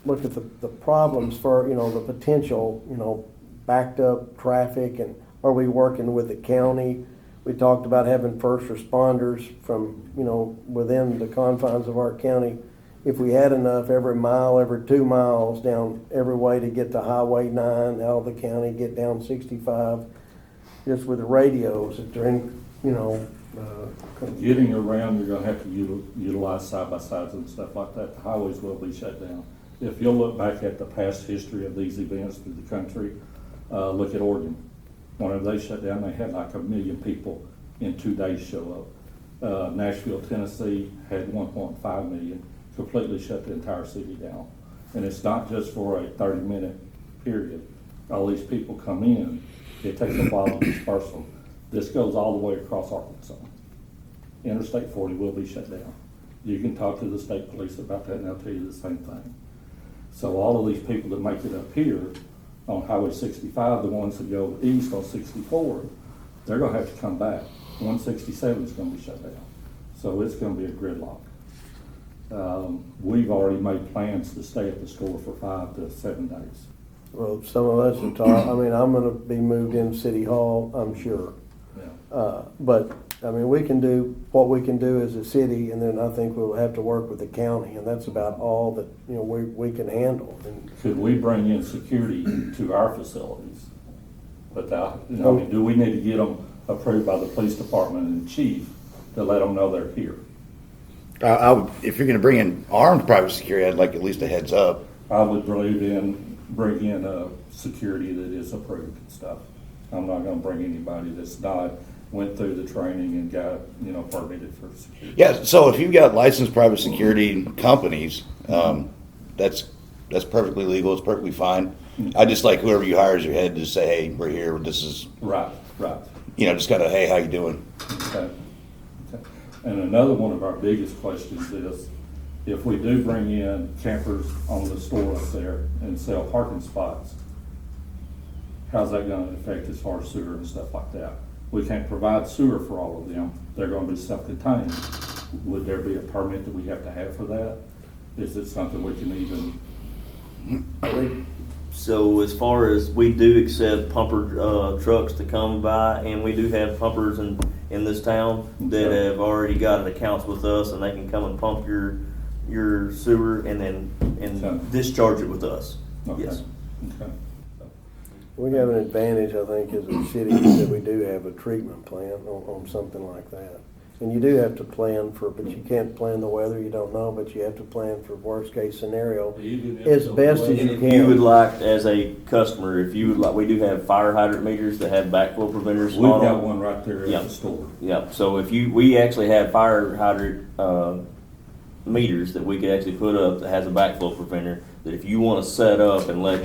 [SPEAKER 2] look at the problems for, the potential, backed up traffic, and are we working with the county? We talked about having first responders from, within the confines of our county if we had enough every mile, every 2 miles down every way to get to Highway 9 out of the county, get down 65, just with the radios, if they're in, you know,
[SPEAKER 12] Getting around, you're gonna have to utilize side-by-sides and stuff like that. The highways will be shut down. If you'll look back at the past history of these events through the country, look at Oregon. Whenever they shut down, they had like 1 million people in 2 days show up. Nashville, Tennessee had 1.5 million, completely shut the entire city down. And it's not just for a 30-minute period. All these people come in, it takes a while to disperse them. This goes all the way across Arkansas. Interstate 40 will be shut down. You can talk to the state police about that and they'll tell you the same thing. So all of these people that make it up here on Highway 65, the ones that go east on 64, they're gonna have to come back. 167 is gonna be shut down. So it's gonna be a gridlock. We've already made plans to stay at the store for 5 to 7 days.
[SPEAKER 2] well, some of us are talking, I mean, I'm gonna be moved in City Hall, I'm sure.
[SPEAKER 12] Yeah.
[SPEAKER 2] But, I mean, we can do what we can do as a city, and then I think we'll have to work with the county, and that's about all that, you know, we can handle. And
[SPEAKER 12] Could we bring in security to our facilities? Without, you know, do we need to get them approved by the police department and chief to let them know they're here?
[SPEAKER 9] If you're gonna bring in armed private security, I'd like at least a heads up.
[SPEAKER 12] I would bring in security that is approved and stuff. I'm not gonna bring anybody that's not, went through the training and got, you know, permitted for security.
[SPEAKER 9] Yeah, so if you've got licensed private security companies, that's perfectly legal, it's perfectly fine. I just like whoever you hire as your head to say, hey, we're here, this is,
[SPEAKER 12] Right.
[SPEAKER 9] you know, just kinda, hey, how you doing?
[SPEAKER 12] Okay. And another one of our biggest questions is, if we do bring in campers on the store up there and sell parking spots, how's that gonna affect as far as sewer and stuff like that? We can't provide sewer for all of them. They're gonna be self-contained. Would there be a permit that we have to have for that? Is it something we can even?
[SPEAKER 10] So as far as, we do accept pumper trucks to come by, and we do have pumpers in this town that
[SPEAKER 12] Okay.
[SPEAKER 10] have already got accounts with us, and they can come and pump your sewer and then
[SPEAKER 12] Okay.
[SPEAKER 10] discharge it with us.
[SPEAKER 12] Okay.
[SPEAKER 10] Yes.
[SPEAKER 12] Okay.
[SPEAKER 2] we have an advantage, I think, as a city, that we do have a treatment plant on something like that. And you do have to plan for, but you can't plan the weather, you don't know, but you have to plan for worst case scenario
[SPEAKER 12] Even if
[SPEAKER 2] as
[SPEAKER 12] the
[SPEAKER 2] best as
[SPEAKER 12] weather-
[SPEAKER 2] you
[SPEAKER 10] If you would
[SPEAKER 2] can.
[SPEAKER 10] like, as a customer, if you would like, we do have fire hydrant meters that have backflow preventers
[SPEAKER 12] We've
[SPEAKER 10] on
[SPEAKER 12] got
[SPEAKER 10] them.
[SPEAKER 12] one right there
[SPEAKER 10] Yeah.
[SPEAKER 12] at the store.
[SPEAKER 10] Yep, so if we actually have fire hydrant, meters that we could actually put up that has a backflow preventer, that if you wanna set up and let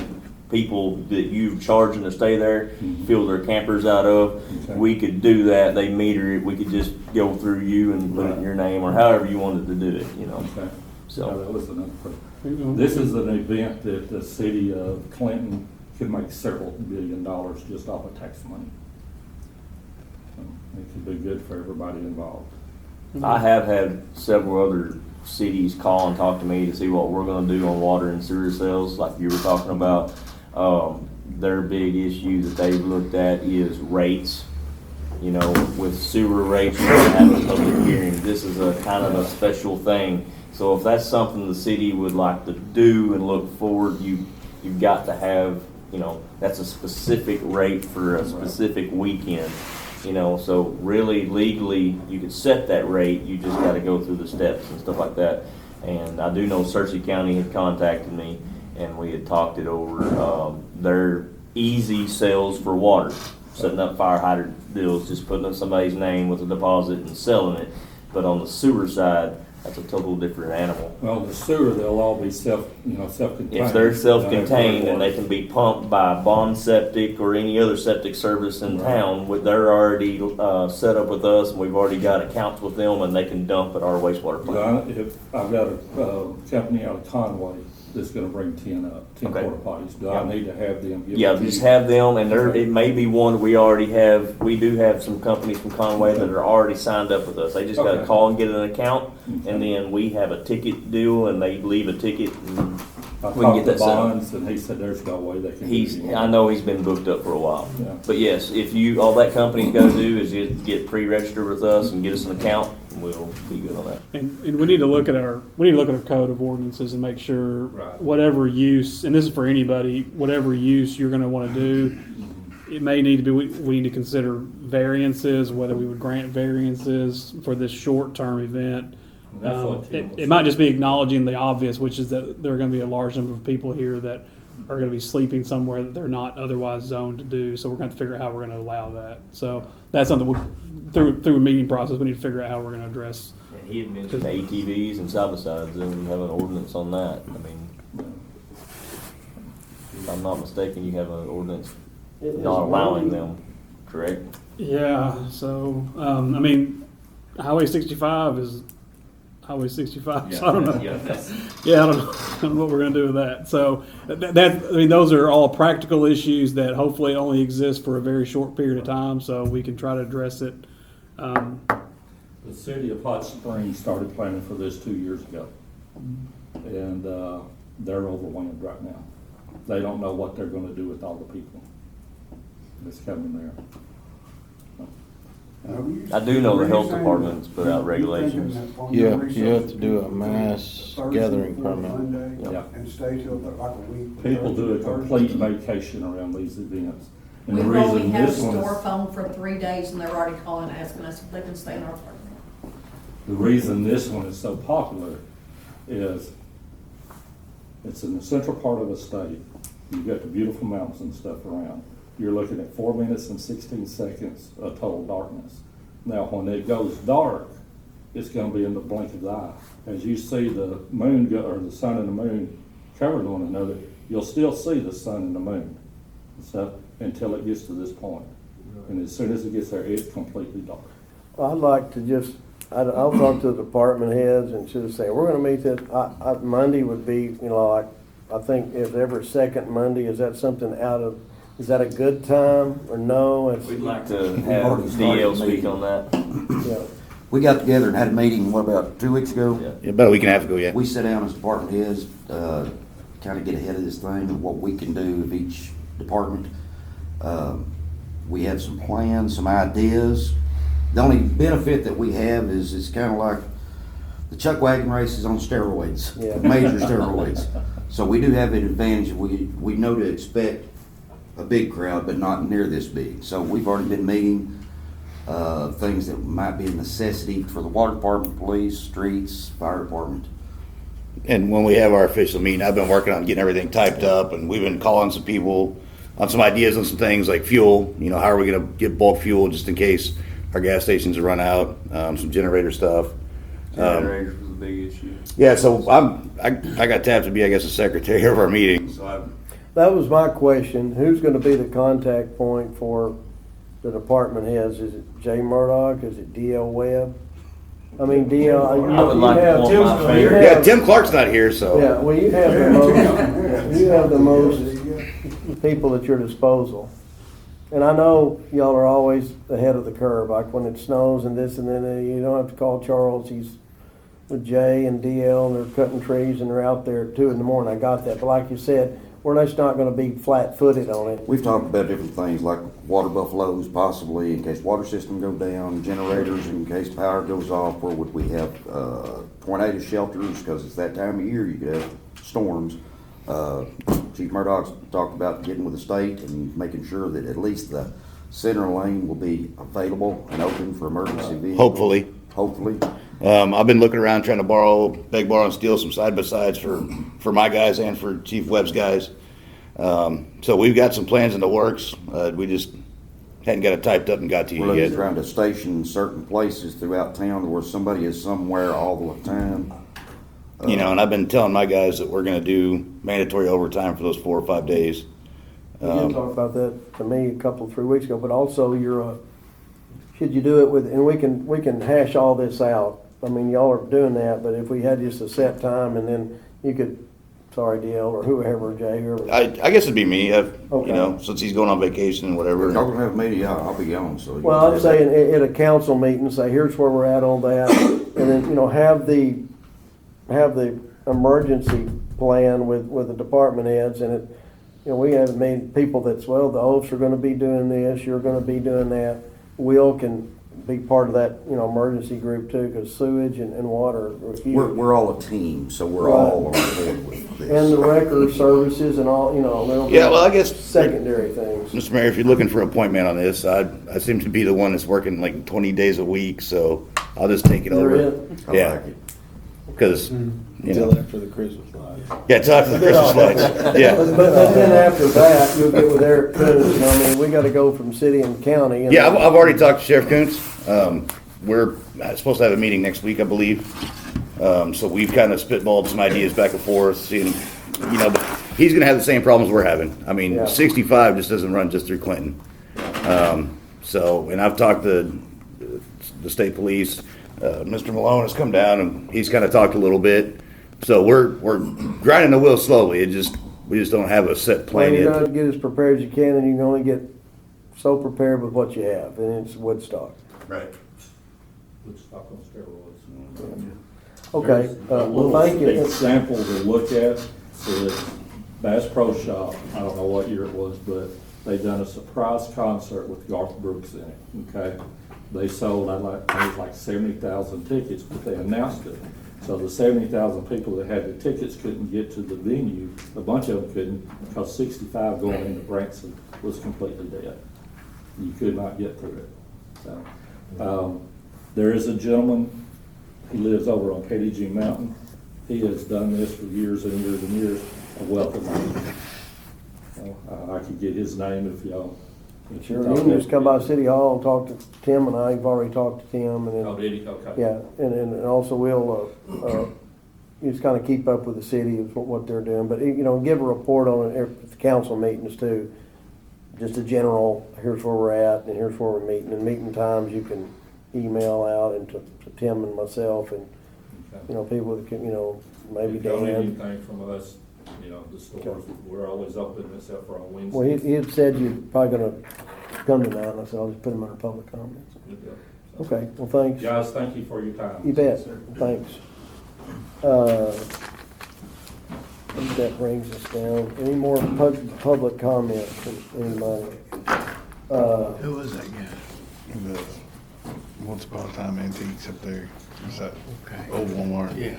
[SPEAKER 10] people that you've charging to stay there fill their campers out of,
[SPEAKER 12] Okay.
[SPEAKER 10] we could do that, they meter it, we could just go through you and put it in your name, or however you wanted to do it, you know,
[SPEAKER 12] Okay.
[SPEAKER 10] so.
[SPEAKER 12] That was another question. This is an event that the city of Clinton could make several $1 billion just off of tax money. So it could be good for everybody involved.
[SPEAKER 10] I have had several other cities call and talk to me to see what we're gonna do on water and sewer sales, like you were talking about. Their big issue that they've looked at is rates. You know, with sewer rates, we're gonna have a public hearing. This is a kind of a special thing. So if that's something the city would like to do and look forward, you've got to have, you know, that's a specific rate for a specific weekend. You know, so really legally, you could set that rate, you just gotta go through the steps and stuff like that. And I do know Searcy County had contacted me, and we had talked it over. They're easy sales for water, setting up fire hydrant deals, just putting up somebody's name with a deposit and selling it. But on the sewer side, that's a total different animal.
[SPEAKER 12] Well, the sewer, they'll all be self-contained.
[SPEAKER 10] If they're self-contained and they can be pumped by Bond Septic or any other septic service in town, they're already set up with us, and we've already got accounts with them, and they can dump at our wastewater plant.
[SPEAKER 12] If I've got a company out of Conway that's gonna bring 10
[SPEAKER 10] Okay.
[SPEAKER 12] porta potties, do I need to have them? give
[SPEAKER 10] Yeah,
[SPEAKER 12] it to
[SPEAKER 10] just
[SPEAKER 12] you?
[SPEAKER 10] have them, and it may be one we already have. We do have some companies from Conway that are already signed up with us. They just gotta
[SPEAKER 12] Okay.
[SPEAKER 10] call and get an account,
[SPEAKER 12] Okay.
[SPEAKER 10] and then we have a ticket deal, and they leave a ticket, and
[SPEAKER 12] I
[SPEAKER 10] we can
[SPEAKER 12] talked
[SPEAKER 10] get
[SPEAKER 12] to
[SPEAKER 10] that set up.
[SPEAKER 12] Bonds, and he said there's no way they can.
[SPEAKER 10] I know he's been booked up for a while.
[SPEAKER 12] Yeah.
[SPEAKER 10] But yes, if all that company's gotta do is just get pre-registered with us and get us an account, we'll be good on that.
[SPEAKER 11] And we need to look at our code of ordinances and make sure
[SPEAKER 12] Right.
[SPEAKER 11] whatever use, and this is for anybody, whatever use you're gonna wanna do, it may need to be, we need to consider variances, whether we would grant variances for this short-term event.
[SPEAKER 12] That's what Tim was
[SPEAKER 11] It might just be acknowledging the obvious, which is that there are gonna be a large number of people here that are gonna be sleeping somewhere that they're not otherwise zoned to do, so we're gonna have to figure out how we're gonna allow that. So that's something through a meeting process, we need to figure out how we're gonna address.
[SPEAKER 10] And he had mentioned ATVs and side-by-sides, and we have an ordinance on that. I mean, if I'm not mistaken, you have an ordinance not allowing them, correct?
[SPEAKER 11] Yeah, so, I mean, Highway 65 is Highway 65, so I don't know.
[SPEAKER 10] Yeah, that's-
[SPEAKER 11] Yeah, I don't know what we're gonna do with that. So that, I mean, those are all practical issues that hopefully only exist for a very short period of time, so we can try to address it.
[SPEAKER 12] The city of Hot Springs started planning for this 2 years ago. And, they're overwhelmed right now. They don't know what they're gonna do with all the people that's coming there.
[SPEAKER 10] I do know the health department's put out regulations.
[SPEAKER 8] Yeah, you have to do a mass gathering permit.
[SPEAKER 12] Yeah.
[SPEAKER 1] And stay till like a week.
[SPEAKER 12] People do a complete vacation around these events. And the
[SPEAKER 13] We've only
[SPEAKER 12] reason
[SPEAKER 13] had a
[SPEAKER 12] this one
[SPEAKER 13] store
[SPEAKER 12] is,
[SPEAKER 13] phone for 3 days and they're already calling asking us if they can stay in our apartment.
[SPEAKER 12] the reason this one is so popular is it's in the central part of the state. You've got the beautiful mountains and stuff around. You're looking at 4 minutes and 16 seconds of total darkness. Now, when it goes dark, it's gonna be in the blink of the eye. As you see the moon or the sun and the moon covered one another, you'll still see the sun and the moon and stuff until it gets to this point. And as soon as it gets there, it's completely dark.
[SPEAKER 2] I'd like to just, I'll talk to the department heads and just say, we're gonna meet this, Monday would be, like, I think if every second Monday, is that something is that a good time or no?
[SPEAKER 10] We'd like to have DL speak on that.
[SPEAKER 2] Yeah.
[SPEAKER 7] We got together and had a meeting, what, about 2 weeks ago?
[SPEAKER 10] Yeah.
[SPEAKER 9] About a week and a half ago, yeah.
[SPEAKER 7] We sat down as department heads, kind of get ahead of this thing and what we can do with each department. We have some plans, some ideas. The only benefit that we have is it's kind of like the chuck wagon race is on steroids,
[SPEAKER 2] Yeah.
[SPEAKER 7] major steroids. So we do have an advantage. We know to expect a big crowd, but not near this big. So we've already been meeting things that might be a necessity for the water department, police, streets, fire department.
[SPEAKER 9] And when we have our official meeting, I've been working on getting everything typed up, and we've been calling some people on some ideas on some things like fuel. How are we going to get bulk fuel just in case our gas stations run out? Some generator stuff.
[SPEAKER 10] Generators was a big issue.
[SPEAKER 9] Yeah, so I got tapped to be, I guess, the secretary of our meeting. So
[SPEAKER 2] That was my question. Who's gonna be the contact point for the department heads? Is it Jay Murdoch? Is it DL Webb? I mean, DL,
[SPEAKER 10] I would like to point my finger.
[SPEAKER 9] yeah, Tim Clark's not here, so
[SPEAKER 2] Yeah, well, you have the most people at your disposal. And I know y'all are always ahead of the curve, like when it snows and this and then, you don't have to call Charles, he's with Jay and DL and they're cutting trees and they're out there at 2 in the morning, I got that. But like you said, we're just not gonna be flat-footed on it.
[SPEAKER 7] We've talked about different things like water buffaloes possibly in case water system go down, generators in case power goes off, where would we have tornado shelters, because it's that time of year you could have storms. Chief Murdoch's talked about getting with the state and making sure that at least the center lane will be available and open for emergency vehicles. Hopefully.
[SPEAKER 9] I've been looking around trying to beg, borrow, and steal some side-by-sides for my guys and for Chief Webb's guys. So we've got some plans in the works. We just hadn't got it typed up and got to you
[SPEAKER 7] We're
[SPEAKER 9] yet.
[SPEAKER 7] trying to station certain places throughout town where somebody is somewhere all the time.
[SPEAKER 9] And I've been telling my guys that we're going to do mandatory overtime for those 4 or 5 days.
[SPEAKER 2] You did talk about that to me 3 weeks ago, but also should you do it with, and we can hash all this out. I mean, y'all are doing that, but if we had just a set time and then you could, sorry, DL or whoever, Jay, whoever.
[SPEAKER 9] I guess it'd be me,
[SPEAKER 2] Okay.
[SPEAKER 9] since he's going on vacation and whatever.
[SPEAKER 7] If y'all gonna have a meeting, I'll be gone, so.
[SPEAKER 2] Well, I'm saying at a council meeting, say, here's where we're at on that, and then, have the emergency plan with the department heads, and we have made people that's, well, the Oaks are gonna be doing this, you're gonna be doing that. Will can big part of that, emergency group too, because sewage and water are huge.
[SPEAKER 7] We're all a team, so we're all on board with this.
[SPEAKER 2] And the record services and all, there'll be
[SPEAKER 9] Yeah, well, I guess,
[SPEAKER 2] secondary things.
[SPEAKER 9] Mr. Mayor, if you're looking for an appointment on this, I seem to be the one that's working like 20 days a week, so I'll just take it
[SPEAKER 2] You're
[SPEAKER 9] over.
[SPEAKER 2] it?
[SPEAKER 7] I
[SPEAKER 9] Yeah,
[SPEAKER 7] like it.
[SPEAKER 9] because,
[SPEAKER 8] Until after the Christmas lights.
[SPEAKER 9] yeah, it's after the Christmas lights, yeah.
[SPEAKER 2] But then after that, you'll get with Eric Coons. We gotta go from city and county.
[SPEAKER 9] Yeah, I've already talked to Sheriff Kuntz. We're supposed to have a meeting next week, I believe. So we've kind of spitballed some ideas back and forth, seeing, but he's gonna have the same problems we're having. I mean,
[SPEAKER 2] Yeah.
[SPEAKER 9] 65 just doesn't run just through Clinton. And I've talked to the state police. Mr. Malone has come down and he's kind of talked a little bit. So we're grinding the wheel slowly. We just don't have a set plan
[SPEAKER 2] You're
[SPEAKER 9] yet.
[SPEAKER 2] gonna get as prepared as you can, and you can only get so prepared with what you have, and it's Woodstock.
[SPEAKER 9] Right.
[SPEAKER 12] Woodstock on steroids.
[SPEAKER 2] Okay,
[SPEAKER 12] A
[SPEAKER 2] well,
[SPEAKER 12] little
[SPEAKER 2] thank you.
[SPEAKER 12] example to look at is Bass Pro Shop. I don't know what year it was, but they done a surprise concert with Garth Brooks in it, okay? They sold, I think it was like 70,000 tickets, but they announced it. So the 70,000 people that had the tickets couldn't get to the venue. A bunch of them couldn't because 65 going into Branson was completely dead. You could not get through it. So, there is a gentleman, he lives over on KDG Mountain. He has done this for years and years and years, a wealth of money. I could get his name if y'all.
[SPEAKER 2] Sure, you can just come by City Hall and talk to Tim and I. You've already talked to Tim, and
[SPEAKER 12] Oh,
[SPEAKER 2] then,
[SPEAKER 12] did he? Okay.
[SPEAKER 2] yeah, and also we'll, you just kind of keep up with the city of what they're doing, but, give a report on it at the council meetings too. Just a general, here's where we're at, and here's where we're meeting, and meeting times you can email out and to Tim and myself, and, people that can, maybe
[SPEAKER 12] If y'all need
[SPEAKER 2] Dan.
[SPEAKER 12] anything from us, the stores, we're always open except for on Wednesday.
[SPEAKER 2] Well, he had said you're probably gonna come tonight, and I said, I'll just put him under public comments. Okay, well, thanks.
[SPEAKER 12] Guys, thank you for your time.
[SPEAKER 2] You bet, thanks. I think that brings us down. Any more public comments from anybody?
[SPEAKER 5] Who was that guy? The Once Upon a Time Antiques up there. Is that old Walmart?
[SPEAKER 4] Yeah.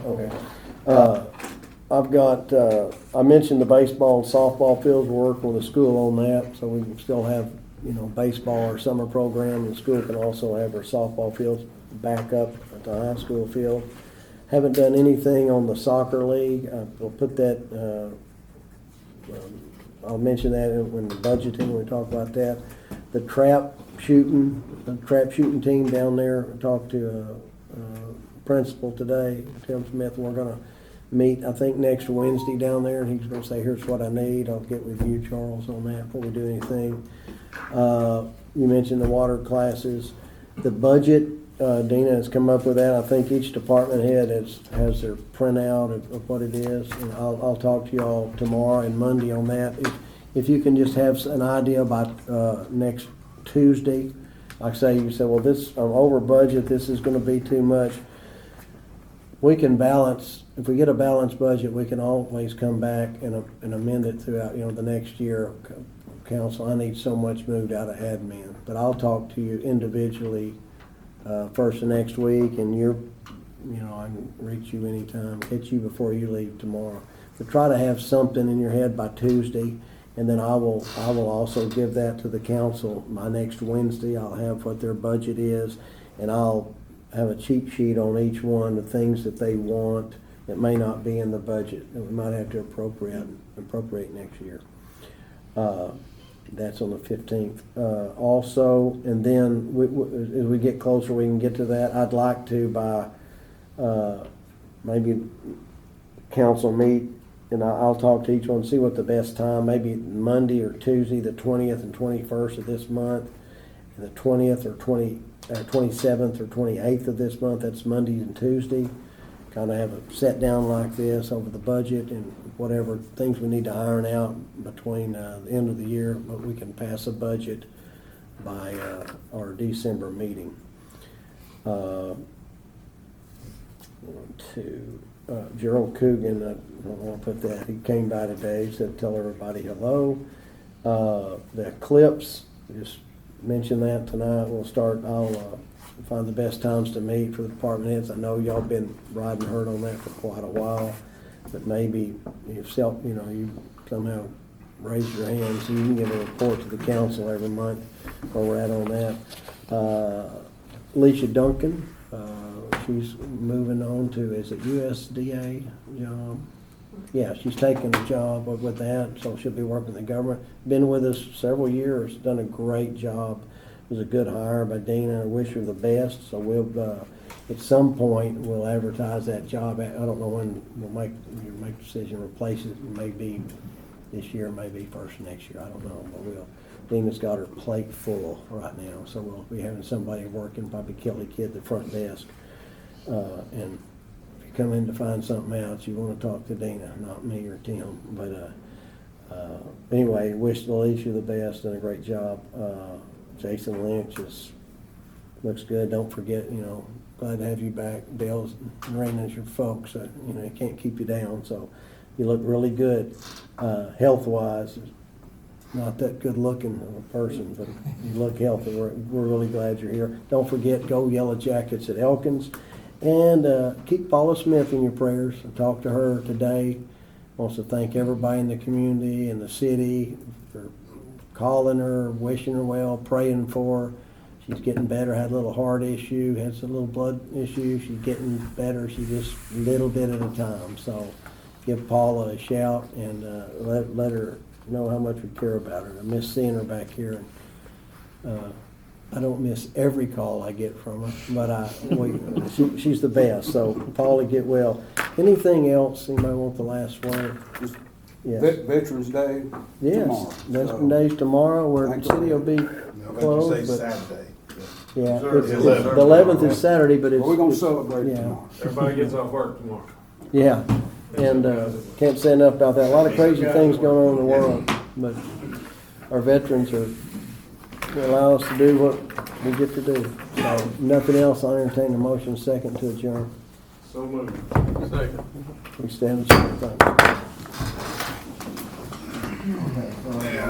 [SPEAKER 2] Okay. I've got, I mentioned the baseball and softball fields. We're working with the school on that, so we can still have, baseball or summer program, and the school can also have their softball fields back up at the high school field. Haven't done anything on the soccer league. We'll put that, I'll mention that when the budgeting, when we talk about that. The trap shooting team down there, I talked to principal today, Tim Smith, and we're gonna meet, I think, next Wednesday down there, and he's gonna say, here's what I need. I'll get with you, Charles, on that before we do anything. You mentioned the water classes. The budget, Dina has come up with that. I think each department head has their printout of what it is, and I'll talk to y'all tomorrow and Monday on that. If you can just have an idea about next Tuesday, like say you say, well, this, I'm over budget, this is gonna be too much. We can balance, if we get a balanced budget, we can always come back and amend it throughout, the next year. Council, I need so much moved out of admin, but I'll talk to you individually first of next week, and I can reach you anytime, catch you before you leave tomorrow. But try to have something in your head by Tuesday, and then I will also give that to the council by next Wednesday. I'll have what their budget is, and I'll have a cheat sheet on each one, the things that they want that may not be in the budget, that we might have to appropriate next year. That's on the 15th. Also, and then as we get closer, we can get to that. I'd like to, by maybe council meet, and I'll talk to each one, see what the best time, maybe Monday or Tuesday, the 20th and 21st of this month, and the 20th or 27th or 28th of this month. That's Monday and Tuesday. Kind of have a set down like this over the budget and whatever things we need to iron out between the end of the year, but we can pass a budget by our December meeting. Gerald Coogan, I don't want to put that, he came by today, said tell everybody hello. The Eclipse, just mention that tonight. I'll find the best times to meet for the department heads. I know y'all been riding herd on that for quite a while, but maybe you somehow raise your hand so you can give a report to the council every month where we're at on that. Alicia Duncan, she's moving on to, is it USDA job? Yeah, she's taking a job with that, so she'll be working in the government. Been with us several years, done a great job. It was a good hire by Dina. I wish her the best. So we'll, at some point, we'll advertise that job. I don't know when we'll make the decision to replace it. Maybe this year, maybe first next year. I don't know, but we'll. Dina's got her plate full right now, so we'll be having somebody working, probably Kelly Kidd at the front desk, and come in to find something else, you want to talk to Dina, not me or Tim. But anyway, wish Alicia the best, done a great job. Jason Lynch looks good. Don't forget, glad to have you back. Dale's and Raina's your folks. They can't keep you down, so you look really good. Health-wise, not that good looking of a person, but you look healthy. We're really glad you're here. Don't forget, go Yellow Jackets at Elkins. And keep Paula Smith in your prayers. I talked to her today. Wants to thank everybody in the community and the city for calling her, wishing her well, praying for her. She's getting better. Had a little heart issue, had some little blood issue. She's getting better. She just a little bit at a time. So give Paula a shout and let her know how much we care about her. I miss seeing her back here. I don't miss every call I get from her, but she's the best. So, Paula, get well. Anything else? Anybody want the last word? Yes.
[SPEAKER 1] Veterans Day
[SPEAKER 2] Yes.
[SPEAKER 1] tomorrow.
[SPEAKER 2] Veterans Day's tomorrow, where the city will be closed. But
[SPEAKER 1] Saturday.
[SPEAKER 2] yeah,
[SPEAKER 5] Sure,
[SPEAKER 2] the
[SPEAKER 5] the
[SPEAKER 2] 11th is Saturday, but it's.
[SPEAKER 1] We're gonna celebrate
[SPEAKER 2] yeah.
[SPEAKER 1] tomorrow.
[SPEAKER 4] Everybody gets off work tomorrow.
[SPEAKER 2] Yeah, and can't say enough about that. A lot of crazy things going on in the world, but our veterans allow us to do what we get to do. So nothing else. I'll entertain a motion second to adjourn.
[SPEAKER 4] So moved. Second.
[SPEAKER 2] We stand adjourned. Thanks.